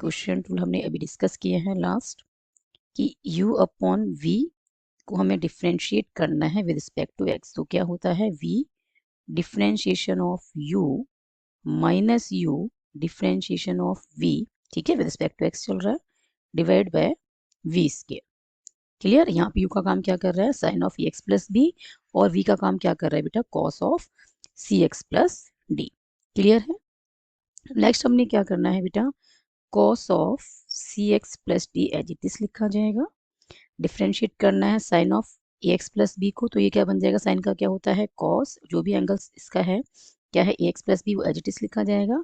क्वेश्चन टूल हमने अभी डिस्कस किए हैं लास्ट कि u अपॉन v को हमें डिफ्रेंशिएट करना है विद रिस्पेक्ट टू x। तो क्या होता है v differentiation of u minus u differentiation of v, ठीक है, विद रिस्पेक्ट टू x चल रहा है, divide by v square. Clear. यहाँ पे u का काम क्या कर रहा है, sine of ex plus b, और v का काम क्या कर रहा है बेटा, cos of cx plus d। Clear है। नेक्स्ट हमने क्या करना है बेटा, cos of cx plus d as it is लिखा जाएगा। डिफ्रेंशिएट करना है sine of ax plus b को, तो ये क्या बन जाएगा, साइन का क्या होता है कॉस, जो भी एंगल इसका है क्या है ax प्लस b, वो एज इट इज लिखा जाएगा।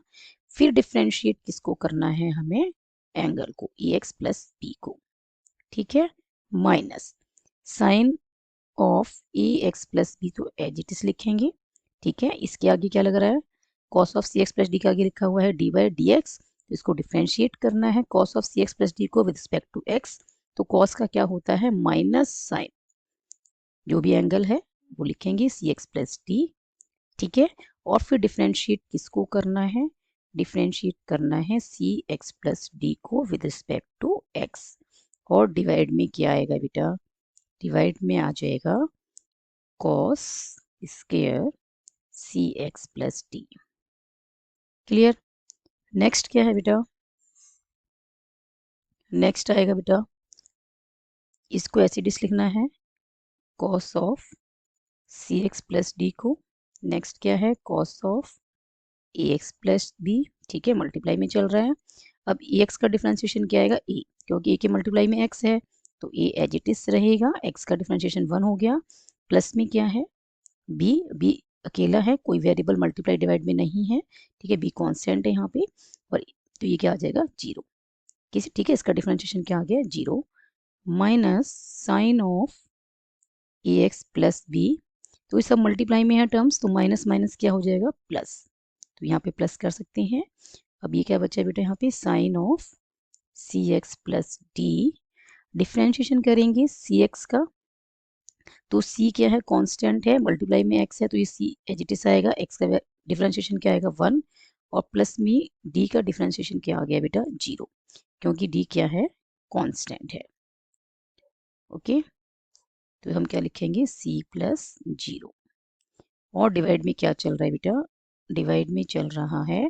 फिर डिफ्रेंशिएट किसको करना है हमें, एंगल को, ax प्लस b को, ठीक है, minus sine of ax plus b, तो एज इट इज लिखेंगे, ठीक है। इसके आगे क्या लग रहा है, cos of cx plus d के आगे लिखा हुआ है d बाई डी एक्स, तो इसको डिफ्रेंशिएट करना है cos of cx plus d को विद रिस्पेक्ट टू x। तो कॉस का क्या होता है माइनस साइन, जो भी एंगल है वो लिखेंगे cx प्लस d, ठीक है। और फिर डिफ्रेंशिएट किसको करना है, डिफ्रेंशिएट करना है cx प्लस d को विद रिस्पेक्ट टू x। और डिवाइड में क्या आएगा बेटा, डिवाइड में आ जाएगा cos square cx plus d। Clear. Next क्या है बेटा, नेक्स्ट आएगा बेटा, इसको ऐसे डिस लिखना है cos of cx plus d को। नेक्स्ट क्या है, cos of ax plus b, ठीक है, मल्टीप्लाई में चल रहा है। अब ax का डिफरेंशिएशन क्या आएगा a, क्योंकि a के मल्टीप्लाई में x है, तो a एज इट इज रहेगा, x का डिफरेंशिएशन 1 हो गया। प्लस में क्या है b अकेला है, कोई वेरिएबल मल्टीप्लाई डिवाइड में नहीं है, ठीक है, b कांस्टेंट है यहाँ पे, और तो ये क्या आ जाएगा 0, किसी, ठीक है, इसका डिफरेंशिएशन क्या आ गया 0, minus sine of ax plus b, तो ये सब मल्टीप्लाई में है टर्म्स, तो माइनस माइनस क्या हो जाएगा प्लस, तो यहाँ पे प्लस कर सकते हैं। अब ये क्या बचा बेटा यहाँ पे, sine of cx plus d, differentiation करेंगे cx का, तो c क्या है कांस्टेंट है, मल्टीप्लाई में x है, तो ये c एज इट इज आएगा, x का डिफरेंशिएशन क्या आएगा 1, और प्लस में d का डिफरेंशिएशन क्या आ गया बेटा 0, क्योंकि d क्या है कांस्टेंट है। ओके, तो हम क्या लिखेंगे c प्लस 0। और डिवाइड में क्या चल रहा है बेटा, डिवाइड में चल रहा है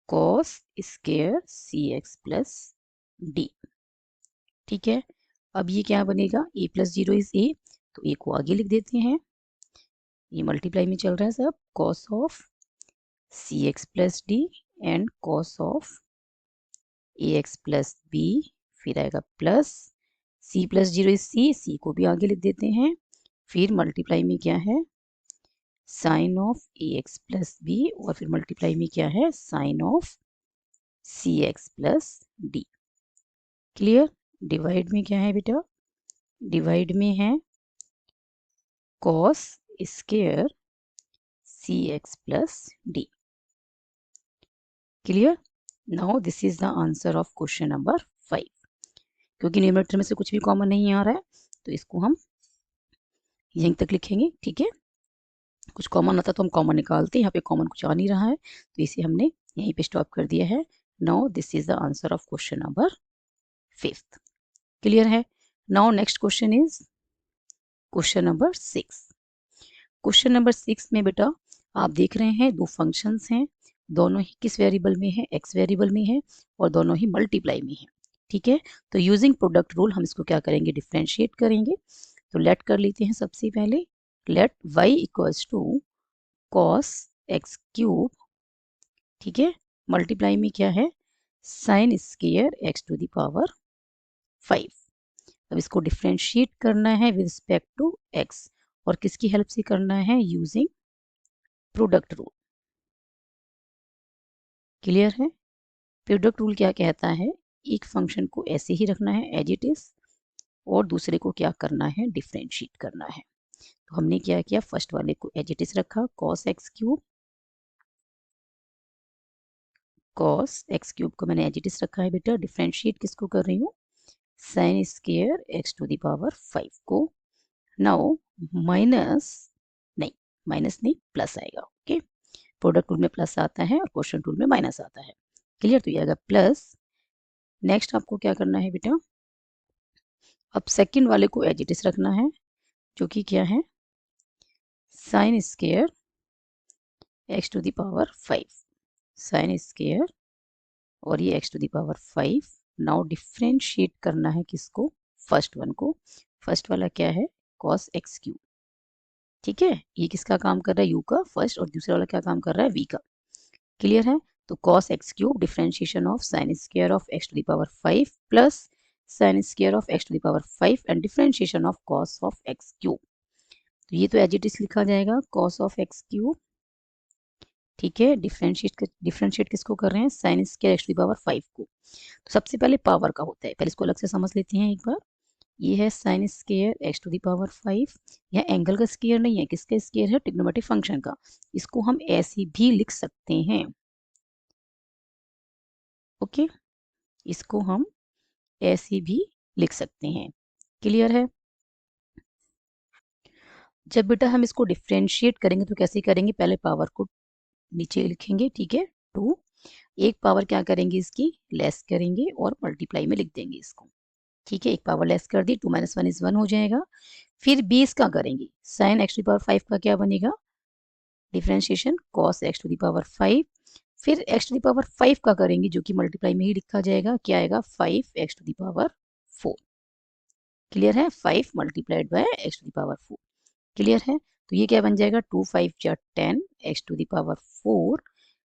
cos square cx plus d, ठीक है। अब ये क्या बनेगा, a प्लस 0 इज a, तो a को आगे लिख देते हैं, ये मल्टीप्लाई में चल रहा है सब, cos of cx plus d and cos of ax plus b, फिर आएगा plus c plus 0 is c को भी आगे लिख देते हैं, फिर मल्टीप्लाई में क्या है sine of ax plus b, और फिर मल्टीप्लाई में क्या है sine of cx plus d। Clear. Divide में क्या है बेटा, डिवाइड में है cos square cx plus d। Clear. Now this is the answer of question number 5। क्योंकि न्यूमरेटर में से कुछ भी कॉमन नहीं आ रहा है, तो इसको हम यहीं तक लिखेंगे, ठीक है। कुछ कॉमन आता तो हम कॉमन निकालते, यहाँ पे कॉमन कुछ आ नहीं रहा है, तो इसे हमने यहीं पे स्टॉप कर दिया है। Now this is the answer of question number 5। Clear है। Now next question is question number 6। Question number 6 में बेटा आप देख रहे हैं दो फंक्शंस हैं, दोनों ही किस वेरिएबल में है, x वेरिएबल में है, और दोनों ही मल्टीप्लाई में है, ठीक है। तो यूजिंग प्रोडक्ट रूल हम इसको क्या करेंगे, डिफ्रेंशिएट करेंगे। तो लेट कर लेते हैं सबसे पहले, let y equals to cos x cube, ठीक है, मल्टीप्लाई में क्या है sine square x to the power 5। अब इसको डिफ्रेंशिएट करना है विद रिस्पेक्ट टू x, और किसकी हेल्प से करना है, यूजिंग प्रोडक्ट रूल। क्लियर है। प्रोडक्ट रूल क्या कहता है, एक फंक्शन को ऐसे ही रखना है एज इट इज, और दूसरे को क्या करना है, डिफ्रेंशिएट करना है। तो हमने क्या किया, फर्स्ट वाले को एज इट इज रखा, cos x cube, cos x cube को मैंने एज इट इज रखा है बेटा। डिफ्रेंशिएट किसको कर रही हूँ, sine square x to the power 5 को। नाउ माइनस नहीं प्लस आएगा, ओके। प्रोडक्ट रूल में प्लस आता है और क्वेश्चन रूल में माइनस आता है। क्लियर? तो ये आएगा प्लस। नेक्स्ट आपको क्या करना है बेटा, अब सेकंड वाले को एज इट इज रखना है, जो कि क्या है, sine square x to the power 5, sine square और ये x to the power 5। Now differentiate करना है किसको, फर्स्ट वन को। फर्स्ट वाला क्या है, कॉस एक्स क्यूब। ठीक है, ये किसका काम कर रहा है, यू का फर्स्ट, और दूसरा वाला क्या काम कर रहा है, वी का। क्लियर है? तो cos x cube differentiation of sine square of x to the power 5 plus sine square of x to the power 5 and differentiation of cos of x cube. तो ये तो एज इट इज लिखा जाएगा cos of x cube. ठीक है, differentiate किसको कर रहे हैं, sine square x to the power 5 को। तो सबसे पहले पावर का होता है, पहले इसको अलग से समझ लेते हैं एक बार। ये है sine square x to the power 5, यह एंगल का स्क्वायर नहीं है, किसका स्क्वायर है, ट्रिग्नोमेट्रिक फंक्शन का। इसको हम ऐसे भी लिख सकते हैं। ओके, इसको हम ऐसे भी लिख सकते हैं। क्लियर है? जब बेटा हम इसको डिफरेंशिएट करेंगे तो कैसे करेंगे, पहले पावर को नीचे लिखेंगे, ठीक है, 2, एक पावर क्या करेंगे, इसकी लेस करेंगे और मल्टीप्लाई में लिख देंगे इसको। ठीक है, एक पावर लेस कर दी, 2 - 1 = 1 हो जाएगा। फिर 20 का करेंगे, sine x to the power 5 का क्या बनेगा, differentiation cos x to the power 5। फिर एक्स टू द पावर 5 का करेंगे, जो कि मल्टीप्लाई में ही लिखा जाएगा, क्या आएगा, 5 x to the power 4। Clear है, 5 multiplied by x to the power 4। Clear है? तो ये क्या बन जाएगा, 2 5 जा 10 x to the power 4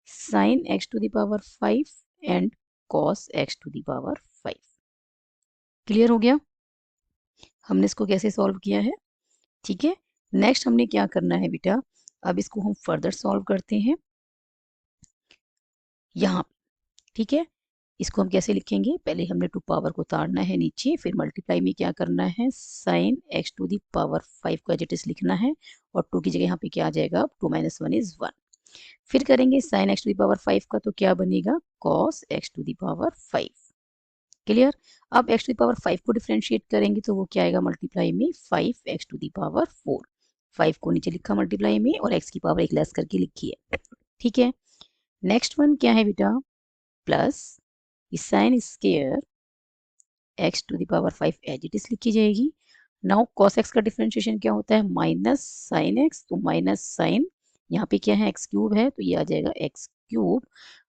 sine x to the power 5 and cos x to the power 5। Clear हो गया? हमने इसको कैसे सॉल्व किया है। ठीक है, नेक्स्ट हमने क्या करना है बेटा, अब इसको हम फर्दर सॉल्व करते हैं यहाँ। ठीक है, इसको हम कैसे लिखेंगे, पहले हमने 2 पावर को उतारना है नीचे, फिर मल्टीप्लाई में क्या करना है, sine x to the power 5 को एज इट इज लिखना है, और 2 की जगह यहाँ पे क्या आ जाएगा, 2 - 1 = 1। फिर करेंगे sine x to the power 5 का, तो क्या बनेगा, cos x to the power 5। Clear? अब एक्स टू द पावर 5 को डिफरेंशिएट करेंगे तो वो क्या आएगा, मल्टीप्लाई में 5 एक्स टू द पावर 4। 5 को नीचे लिखा मल्टीप्लाई में, और एक्स की पावर एक लेस करके लिखी है। ठीक है, नेक्स्ट वन क्या है बेटा, plus sine square x to the power 5 as it is लिखी जाएगी। नाउ कॉस एक्स का डिफरेंशिएशन क्या होता है, माइनस साइन एक्स, तो माइनस साइन, यहाँ पे क्या है, एक्स क्यूब है, तो ये आ जाएगा एक्स क्यूब।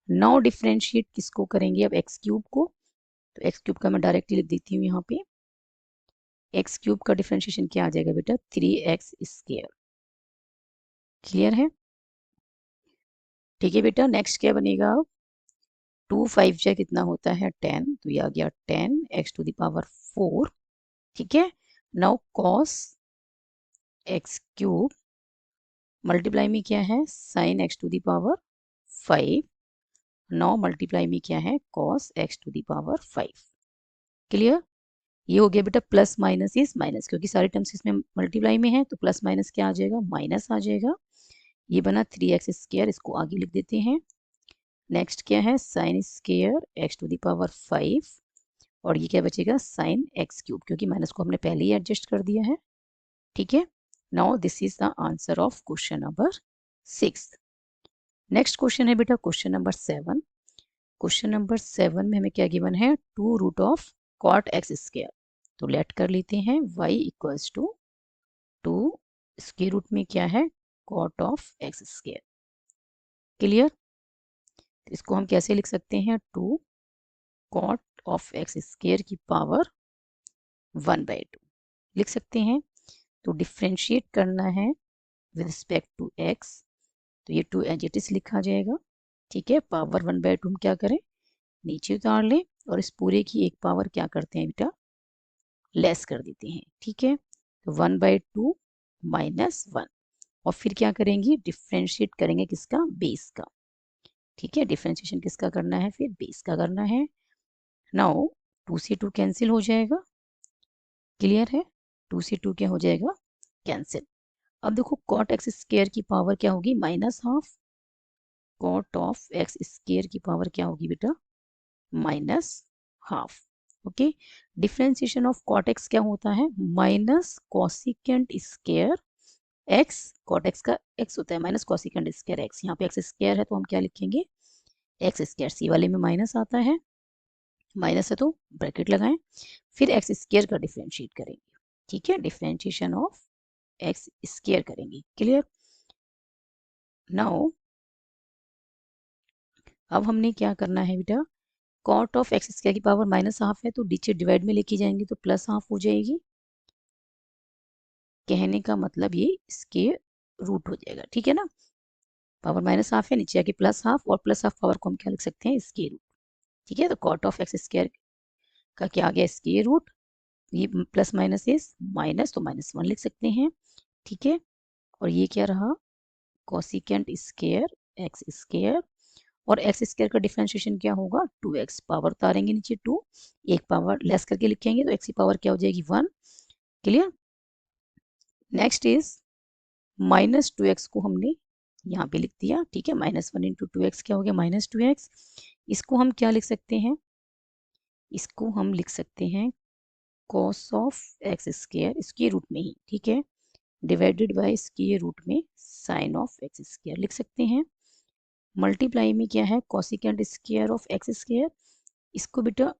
नाउ डिफरेंशिएट किसको करेंगे, अब एक्स क्यूब को, तो एक्स क्यूब का मैं डायरेक्टली लिख देती हूँ यहाँ पे। एक्स क्यूब का डिफरेंशिएशन क्या आ जाएगा बेटा, 3x स्क्वायर। क्लियर है? ठीक है बेटा, नेक्स्ट क्या बनेगा, 2 5 जा कितना होता है, 10, तो ये आ गया 10 एक्स टू द पावर 4। ठीक है, now cos x cube multiply में क्या है, sine x to the power 5। Now multiply में क्या है, cos x to the power 5। Clear? ये हो गया बेटा, प्लस माइनस इज माइनस, क्योंकि सारे टर्म्स इसमें मल्टीप्लाई में है, तो प्लस माइनस क्या आ जाएगा, माइनस आ जाएगा। ये बना 3x स्क्वायर, इसको आगे लिख देते हैं। नेक्स्ट क्या है, sine square x to the power 5, और ये क्या बचेगा, साइन एक्स क्यूब, क्योंकि माइनस को हमने पहले ही एडजस्ट कर दिया है। ठीक है, now this is the answer of question number 6। Next question है बेटा क्वेश्चन नंबर 7। क्वेश्चन नंबर 7 में हमें क्या गिवन है, 2 root of cot x square. तो लेट कर लेते हैं y equals to 2 square root में क्या है, cot of x square. Clear? इसको हम कैसे लिख सकते हैं, 2 कॉट ऑफ एक्स स्क्वायर की पावर 1/2 लिख सकते हैं। तो डिफ्रेंशिएट करना है विद रिस्पेक्ट टू एक्स, तो ये 2 एज इट इज लिखा जाएगा। ठीक है, पावर 1/2 हम क्या करें, नीचे उतार लें, और इस पूरे की एक पावर क्या करते हैं बेटा, लेस कर देते हैं। ठीक है, तो 1/2 - 1, और फिर क्या करेंगे, डिफ्रेंशिएट करेंगे किसका, बेस का। ठीक है, डिफ्रेंशिएशन किसका करना है, फिर बेस का करना है। नाउ 2 से 2 कैंसिल हो जाएगा। क्लियर है, 2 से 2 क्या हो जाएगा, कैंसिल। अब देखो कॉट एक्स स्क्वायर की पावर क्या होगी, -12। कॉट ऑफ एक्स स्क्वायर की पावर क्या होगी बेटा, -12। Okay, differentiation of cot x क्या होता है, minus cosecant square x. Cot x का एक्स होता है माइनस कॉसिकेंट स्क्वायर एक्स, यहाँ पे एक्स स्क्वायर है तो हम क्या लिखेंगे, एक्स स्क्वायर, सी वाले में माइनस आता है, माइनस है तो ब्रैकेट लगाएं, फिर एक्स स्क्वायर का डिफरेंशिएट करेंगे, ठीक है, डिफरेंशिएशन ऑफ एक्स स्क्वायर करेंगे। क्लियर? नाउ अब हमने क्या करना है बेटा, कॉट ऑफ एक्स स्क्वायर की पावर माइनस हाफ है तो नीचे डिवाइड में लेके जाएंगे तो प्लस हाफ हो जाएगी। कहने का मतलब ये इसके रूट हो जाएगा, ठीक है ना। पावर माइनस हाफ है, नीचे आके प्लस हाफ, और प्लस हाफ पावर को हम क्या लिख सकते हैं, इसके रूट, ठीक है। तो कॉट ऑफ एक्स स्क्वायर का क्या आ गया, इसके रूट, ये प्लस माइनस इज माइनस, तो -1 लिख सकते हैं, ठीक है। और ये क्या रहा, कोसिकेंट स्क्वायर एक्स स्क्वायर, और एक्स स्क्वायर का डिफरेंशिएशन क्या होगा, 2x, पावर उतारेंगे नीचे 2, एक पावर लेस करके लिखेंगे तो x की पावर क्या हो जाएगी 1। क्लियर? नेक्स्ट इज -2x को हमने यहाँ पे लिख दिया, ठीक है, -1 इंटू 2x क्या हो गया, -2x। इसको हम क्या लिख सकते हैं, इसको हम लिख सकते हैं cos ऑफ एक्स स्क्वायर, इसके रूट में ही, ठीक है, डिवाइडेड बाय इसके रूट में साइन ऑफ एक्स स्क्वायर लिख सकते हैं। मल्टीप्लाई में क्या है, cosecant square of x square, इसको बेटा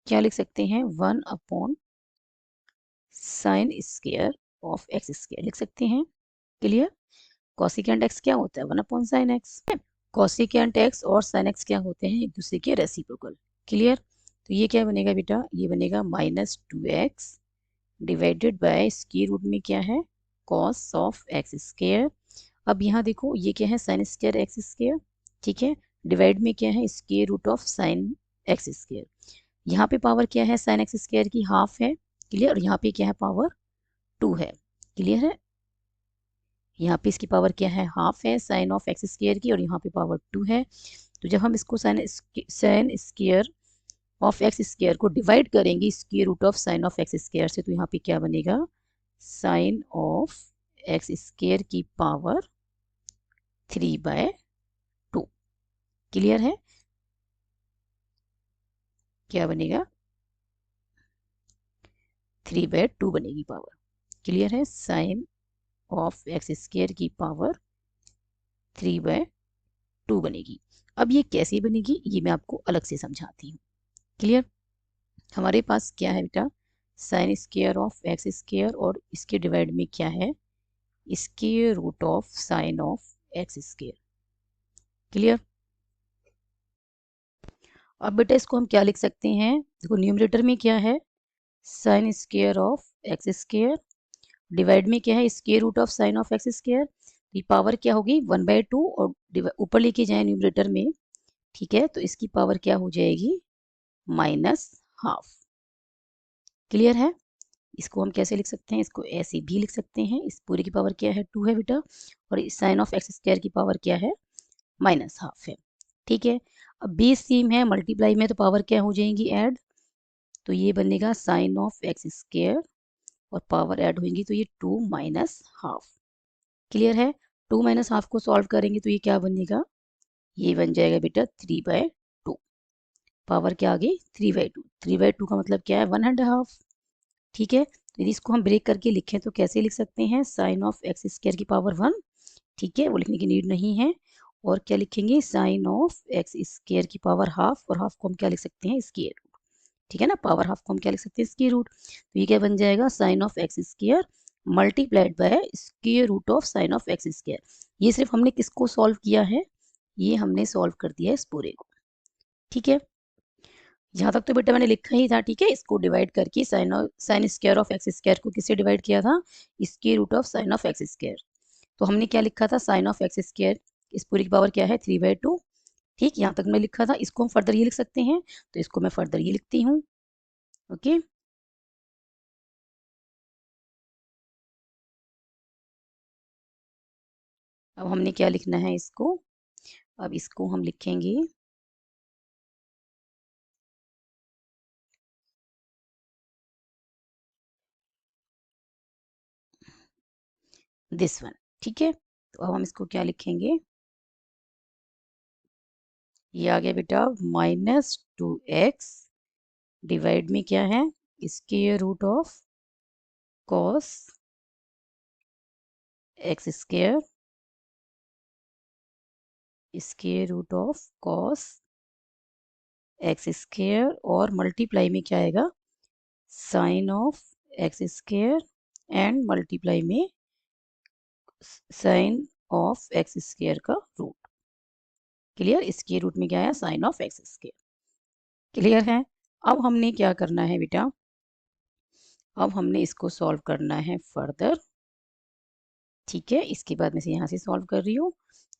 क्या लिख सकते हैं, 1 upon sine square of x square लिख सकते हैं। क्लियर? कोसिकेंट एक्स क्या होता है, 1 upon sine x. Cosecant x और साइन एक्स क्या होते हैं, एक दूसरे के रेसिप्रोकल। क्लियर? तो ये क्या बनेगा बेटा, ये बनेगा -2x डिवाइडेड बाय इसकी रूट में क्या है, cos ऑफ एक्स स्क्वायर। अब यहाँ देखो ये क्या है, साइन स्क्वायर एक्स स्क्वायर, ठीक है, डिवाइड में क्या है, इसके root of sine x square. यहाँ पे पावर क्या है, साइन एक्स स्क्वायर की हाफ है, क्लियर, और यहाँ पे क्या है, पावर 2 है। क्लियर है? यहाँ पे इसकी पावर क्या है, हाफ है साइन ऑफ एक्स स्क्वायर की, और यहाँ पे पावर 2 है। तो जब हम इसको sine square of x square को डिवाइड करेंगे square root of sine of x square से, तो यहाँ पे क्या बनेगा, साइन ऑफ एक्स स्क्वायर की पावर 3/2। क्लियर है? क्या बनेगा, 3/2 बनेगी पावर। क्लियर है? साइन ऑफ एक्स स्क्वायर की पावर 3/2 बनेगी। अब ये कैसे बनेगी, ये मैं आपको अलग से समझाती हूँ। क्लियर? हमारे पास क्या है बेटा, sine square of x square, और इसके डिवाइड में क्या है, square root of sine of x square. Clear? अब बेटा इसको हम क्या लिख सकते हैं, देखो न्यूमरेटर में क्या है, sine square of x square, divide में क्या है, square root of sine of x square. ये पावर क्या होगी, 1/2, और ऊपर लेके जाए न्यूमरेटर में, ठीक है, तो इसकी पावर क्या हो जाएगी, -हाफ। क्लियर है? इसको हम कैसे लिख सकते हैं, इसको ऐसे भी लिख सकते हैं, इस पूरे की पावर क्या है, 2 है बेटा, और साइन ऑफ एक्स स्क्वायर की पावर क्या है, -हाफ है। ठीक है, अब बेस सेम है, मल्टीप्लाई में तो पावर क्या हो जाएंगी, ऐड, तो ये बनेगा साइन ऑफ एक्स स्क्वायर, और पावर ऐड होंगी तो ये 2 -हाफ। क्लियर है? 2 -हाफ को सॉल्व करेंगे तो ये क्या बनेगा, ये बन जाएगा बेटा 3/2। पावर क्या आ गई, 3/2। 3/2 का मतलब क्या है, 1.5। ठीक है, तो यदि इसको हम ब्रेक करके लिखें तो कैसे लिख सकते हैं, साइन ऑफ एक्स स्क्वायर की पावर 1, ठीक है, वो लिखने की नीड नहीं है। और क्या लिखेंगे, साइन ऑफ एक्स स्क्वायर की पावर हाफ, और हाफ को हम क्या लिख सकते हैं, स्क्वायर रूट। ठीक है ना, पावर हाफ को हम क्या लिख सकते हैं, स्क्वायर रूट। तो ये क्या बन जाएगा, sine of x square multiplied by square root of sine of x square. ये सिर्फ हमने किसको सॉल्व किया है, ये हमने सॉल्व कर दिया है इस पूरे को। ठीक है, यहाँ तक तो बेटा मैंने लिखा ही था, ठीक है। इसको डिवाइड करके sine square of x square को किससे डिवाइड किया था, square root of sine of x square. तो हमने क्या लिखा था, साइन ऑफ एक्स स्क्वायर, इस पूरी की पावर क्या है, 3/2। ठीक, यहाँ तक मैं लिखा था, इसको हम फर्दर ये लिख सकते हैं, तो इसको मैं फर्दर ये लिखती हूँ। ओके, अब हमने क्या लिखना है इसको, अब इसको हम लिखेंगे दिस वन। ठीक है, तो अब हम इसको क्या लिखेंगे, ये आ गया बेटा -2x डिवाइड में क्या है, square root of cos x square square root of cos x square और मल्टीप्लाई में क्या आएगा sine of x square and multiply में साइन ऑफ एक्स स्क्वायर का रूट। क्लियर, स्क्वायर रूट में क्या आया sine of x square. Clear है। अब हमने क्या करना है बेटा, अब हमने इसको सॉल्व करना है फर्दर। ठीक है, इसके बाद मैं से यहाँ से सॉल्व कर रही हूँ।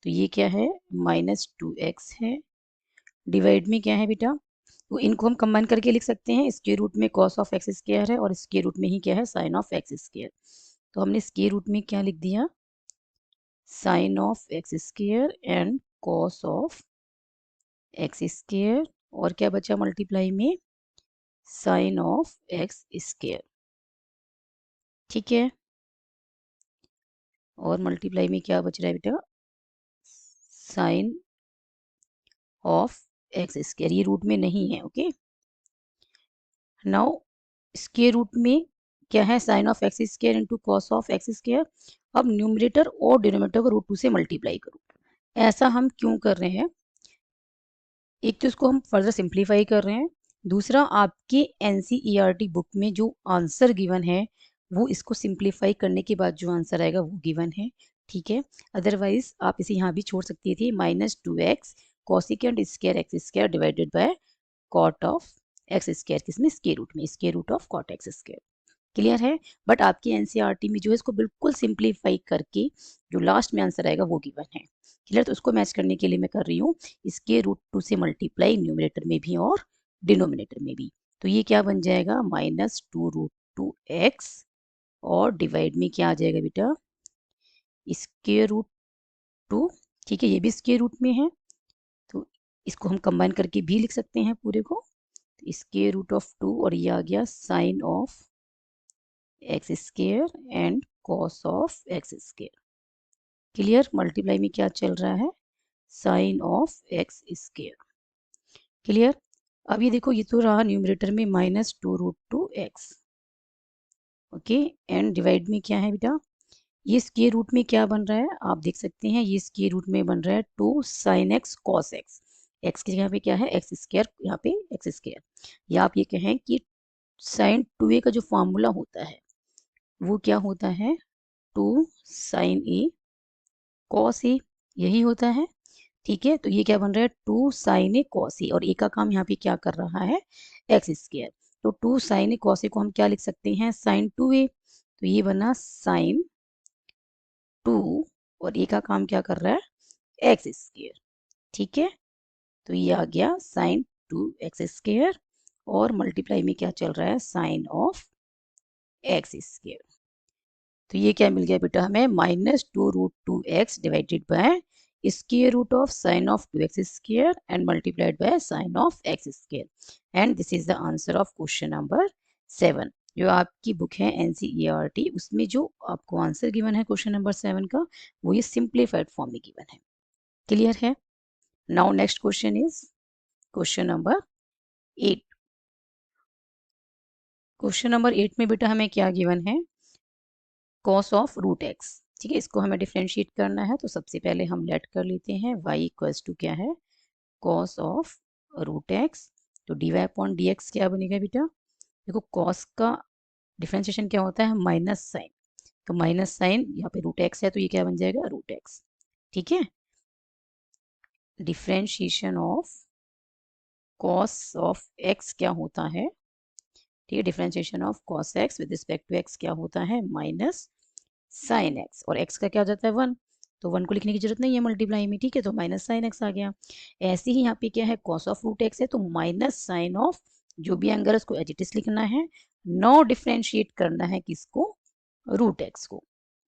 तो ये क्या है -2x है, डिवाइड में क्या है बेटा, तो इनको हम कंबाइन करके लिख सकते हैं। स्क्वायर रूट में कॉस ऑफ एक्स स्क्वायर है और स्क्वायर रूट में ही क्या है साइन ऑफ एक्स स्क्वायर। तो हमने स्क्वायर रूट में क्या लिख दिया sine of x square and cos of x square, और क्या बचा मल्टीप्लाई में साइन ऑफ एक्स स्क्वायर। ठीक है, और मल्टीप्लाई में क्या बच रहा है बेटा साइन ऑफ एक्स स्क्वायर, ये रूट में नहीं है। ओके, नाउ स्क्वायर रूट में क्या है sine of x square into cos of x square. अब न्यूमरेटर और डिनोमिनेटर को √2 से मल्टीप्लाई करो। ऐसा हम क्यों कर रहे हैं, एक तो इसको हम फर्दर सिंप्लीफाई कर रहे हैं, दूसरा आपके एनसीईआरटी बुक में जो आंसर गिवन है वो इसको सिंप्लीफाई करने के बाद जो आंसर आएगा वो गिवन है। ठीक है, अदरवाइज आप इसे यहाँ भी छोड़ सकती थी -2x cosecant square x square divided by cot of x square, किसमें स्क्वायर रूट में square root of cot x square. Clear है, बट आपकी एनसीईआरटी में जो है इसको बिल्कुल सिंप्लीफाई करके जो लास्ट में आंसर आएगा वो गिवन है। क्लियर, तो उसको मैच करने के लिए मैं कर रही हूँ इसके √2 से मल्टीप्लाई न्यूमरेटर में भी और डिनोमिनेटर में भी। तो ये क्या बन जाएगा -2√2x और डिवाइड में क्या आ जाएगा बेटा स्क्वायर रूट 2। ठीक है, ये भी स्क्वायर रूट में है तो इसको हम कंबाइन करके भी लिख सकते हैं पूरे को, तो स्क्वायर रूट ऑफ 2 और ये आ गया sine of x square and cos of x square. Clear, multiply में क्या चल रहा है sine of x square. Clear, अब ये देखो ये तो रहा न्यूमरेटर में -2√2x। ओके, एंड डिवाइड में क्या है बेटा ये स्क्वायर रूट में क्या बन रहा है आप देख सकते हैं, ये स्क्वायर रूट में बन रहा है 2 sin x cos x। x की जगह पे क्या है एक्स स्क्वायर, यहाँ पे एक्स स्क्वायर, या आप ये कहें कि sin 2a का जो फॉर्मूला होता है वो क्या होता है 2 sin a cos a, यही होता है। ठीक है, तो ये क्या बन रहा है 2 sin a cos a, और a का काम यहाँ पे क्या कर रहा है एक्स स्क्वायर। तो 2 sin a cos a को हम क्या लिख सकते हैं sin 2a, तो ये बना sin 2 और a का काम क्या कर रहा है एक्स स्क्वायर। ठीक है, तो ये आ गया sin 2x स्क्वायर और मल्टीप्लाई में क्या चल रहा है साइन ऑफ एक्स स्क्वायर। तो ये क्या मिल गया बेटा हमें -2√2x divided by square root of sine of 2x square and multiplied by sine of x square. And this is the answer of question number 7। जो आपकी बुक है एनसीईआरटी उसमें जो आपको आंसर गिवन है क्वेश्चन नंबर 7 का वो ये सिंप्लीफाइड फॉर्म में गिवन है। क्लियर है। Now next question is question number 8। Question number 8 में बेटा हमें क्या गिवन है कॉस ऑफ √x। ठीक है, इसको हमें डिफ्रेंशिएट करना है तो सबसे पहले हम लेट कर लेते हैं y इक्वल्स टू क्या है कॉस ऑफ √x। तो dy/dx क्या बनेगा बेटा, देखो कॉस का डिफ्रेंशिएशन क्या होता है माइनस साइन, तो माइनस साइन यहाँ पे √x है तो ये क्या बन जाएगा √x। ठीक है, differentiation of cos of x क्या होता है, ठीक है, differentiation of cos x with respect to x क्या होता है माइनस साइन एक्स, और एक्स का क्या हो जाता है 1, तो 1 को लिखने की जरूरत नहीं है मल्टीप्लाई में। ठीक है, तो माइनस साइन एक्स आ गया। ऐसे ही यहाँ पे क्या है कॉस ऑफ √x है तो माइनस साइन ऑफ जो भी एंगल है उसको एज इट इज लिखना है, नो डिफ्रेंशिएट करना है किसको √x को।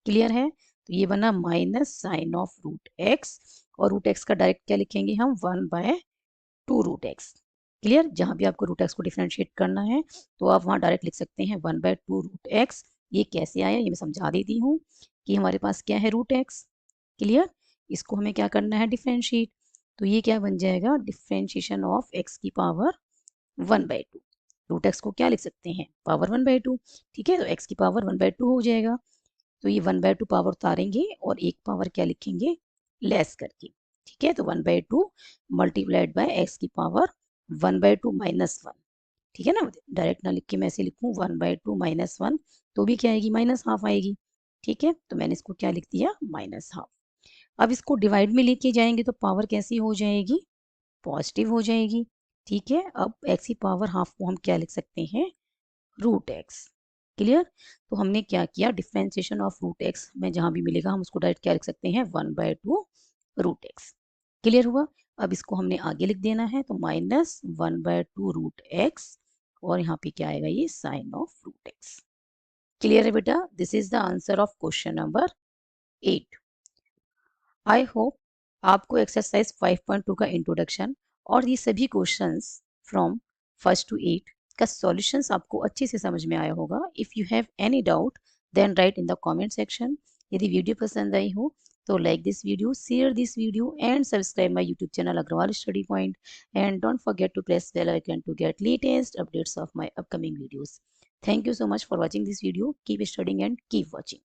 क्लियर है, तो ये बना माइनस साइन ऑफ √x और √x का डायरेक्ट क्या लिखेंगे हम 1/2 √x। क्लियर, जहां भी आपको √x को डिफ्रेंशिएट करना है तो आप वहां डायरेक्ट लिख सकते हैं 1/2 √x। ये कैसे आया ये मैं समझा देती हूँ कि हमारे पास क्या है √x। क्लियर, इसको हमें क्या करना है डिफ्रेंशिएट, तो ये क्या बन जाएगा डिफ्रेंशिएशन ऑफ x की पावर 1/2। √x को क्या लिख सकते हैं पावर 1/2। ठीक है, तो x की पावर 1/2 हो जाएगा, तो ये 1/2 पावर उतारेंगे और एक पावर क्या लिखेंगे लेस करके। ठीक है, तो 1/2 मल्टीप्लाइड बाय एक्स की पावर 1/2 माइनस 1। ठीक है ना, डायरेक्ट ना लिख के मैं ऐसे लिखूँ 1/2 माइनस 1, तो भी क्या आएगी, माइनस हाफ आएगी। ठीक है, तो मैंने इसको क्या लिख दिया, माइनस हाफ। अब इसको डिवाइड में लेके जाएंगे तो पावर कैसी हो जाएगी, पॉजिटिव हो जाएगी। ठीक है, अब एक्स की पावर हाफ को हम क्या लिख सकते हैं, रूट एक्स। क्लियर। तो हमने क्या किया, डिफ्रेंसिएशन ऑफ रूट एक्स में जहां भी मिलेगा हम उसको डायरेक्ट क्या लिख सकते हैं, 1/2 रूट एक्स। क्लियर हुआ। अब इसको हमने आगे लिख देना है, तो माइनस 1/2 रूट एक्स, और यहाँ पे क्या आएगा, ये sine of root x. Clear है बेटा, this is the answer of question number 8। I hope आपको एक्सरसाइज 5.2 का इंट्रोडक्शन और ये सभी क्वेश्चंस फ्रॉम फर्स्ट टू 8 का सॉल्यूशंस आपको अच्छे से समझ में आया होगा। If you have any doubt then write in the comment section. यदि वीडियो पसंद आई हो तो like this video, share this video and subscribe my YouTube channel Agarwal study point, and don't forget to press bell icon to get latest updates of my upcoming videos. Thank you so much for watching this video. Keep studying and keep watching.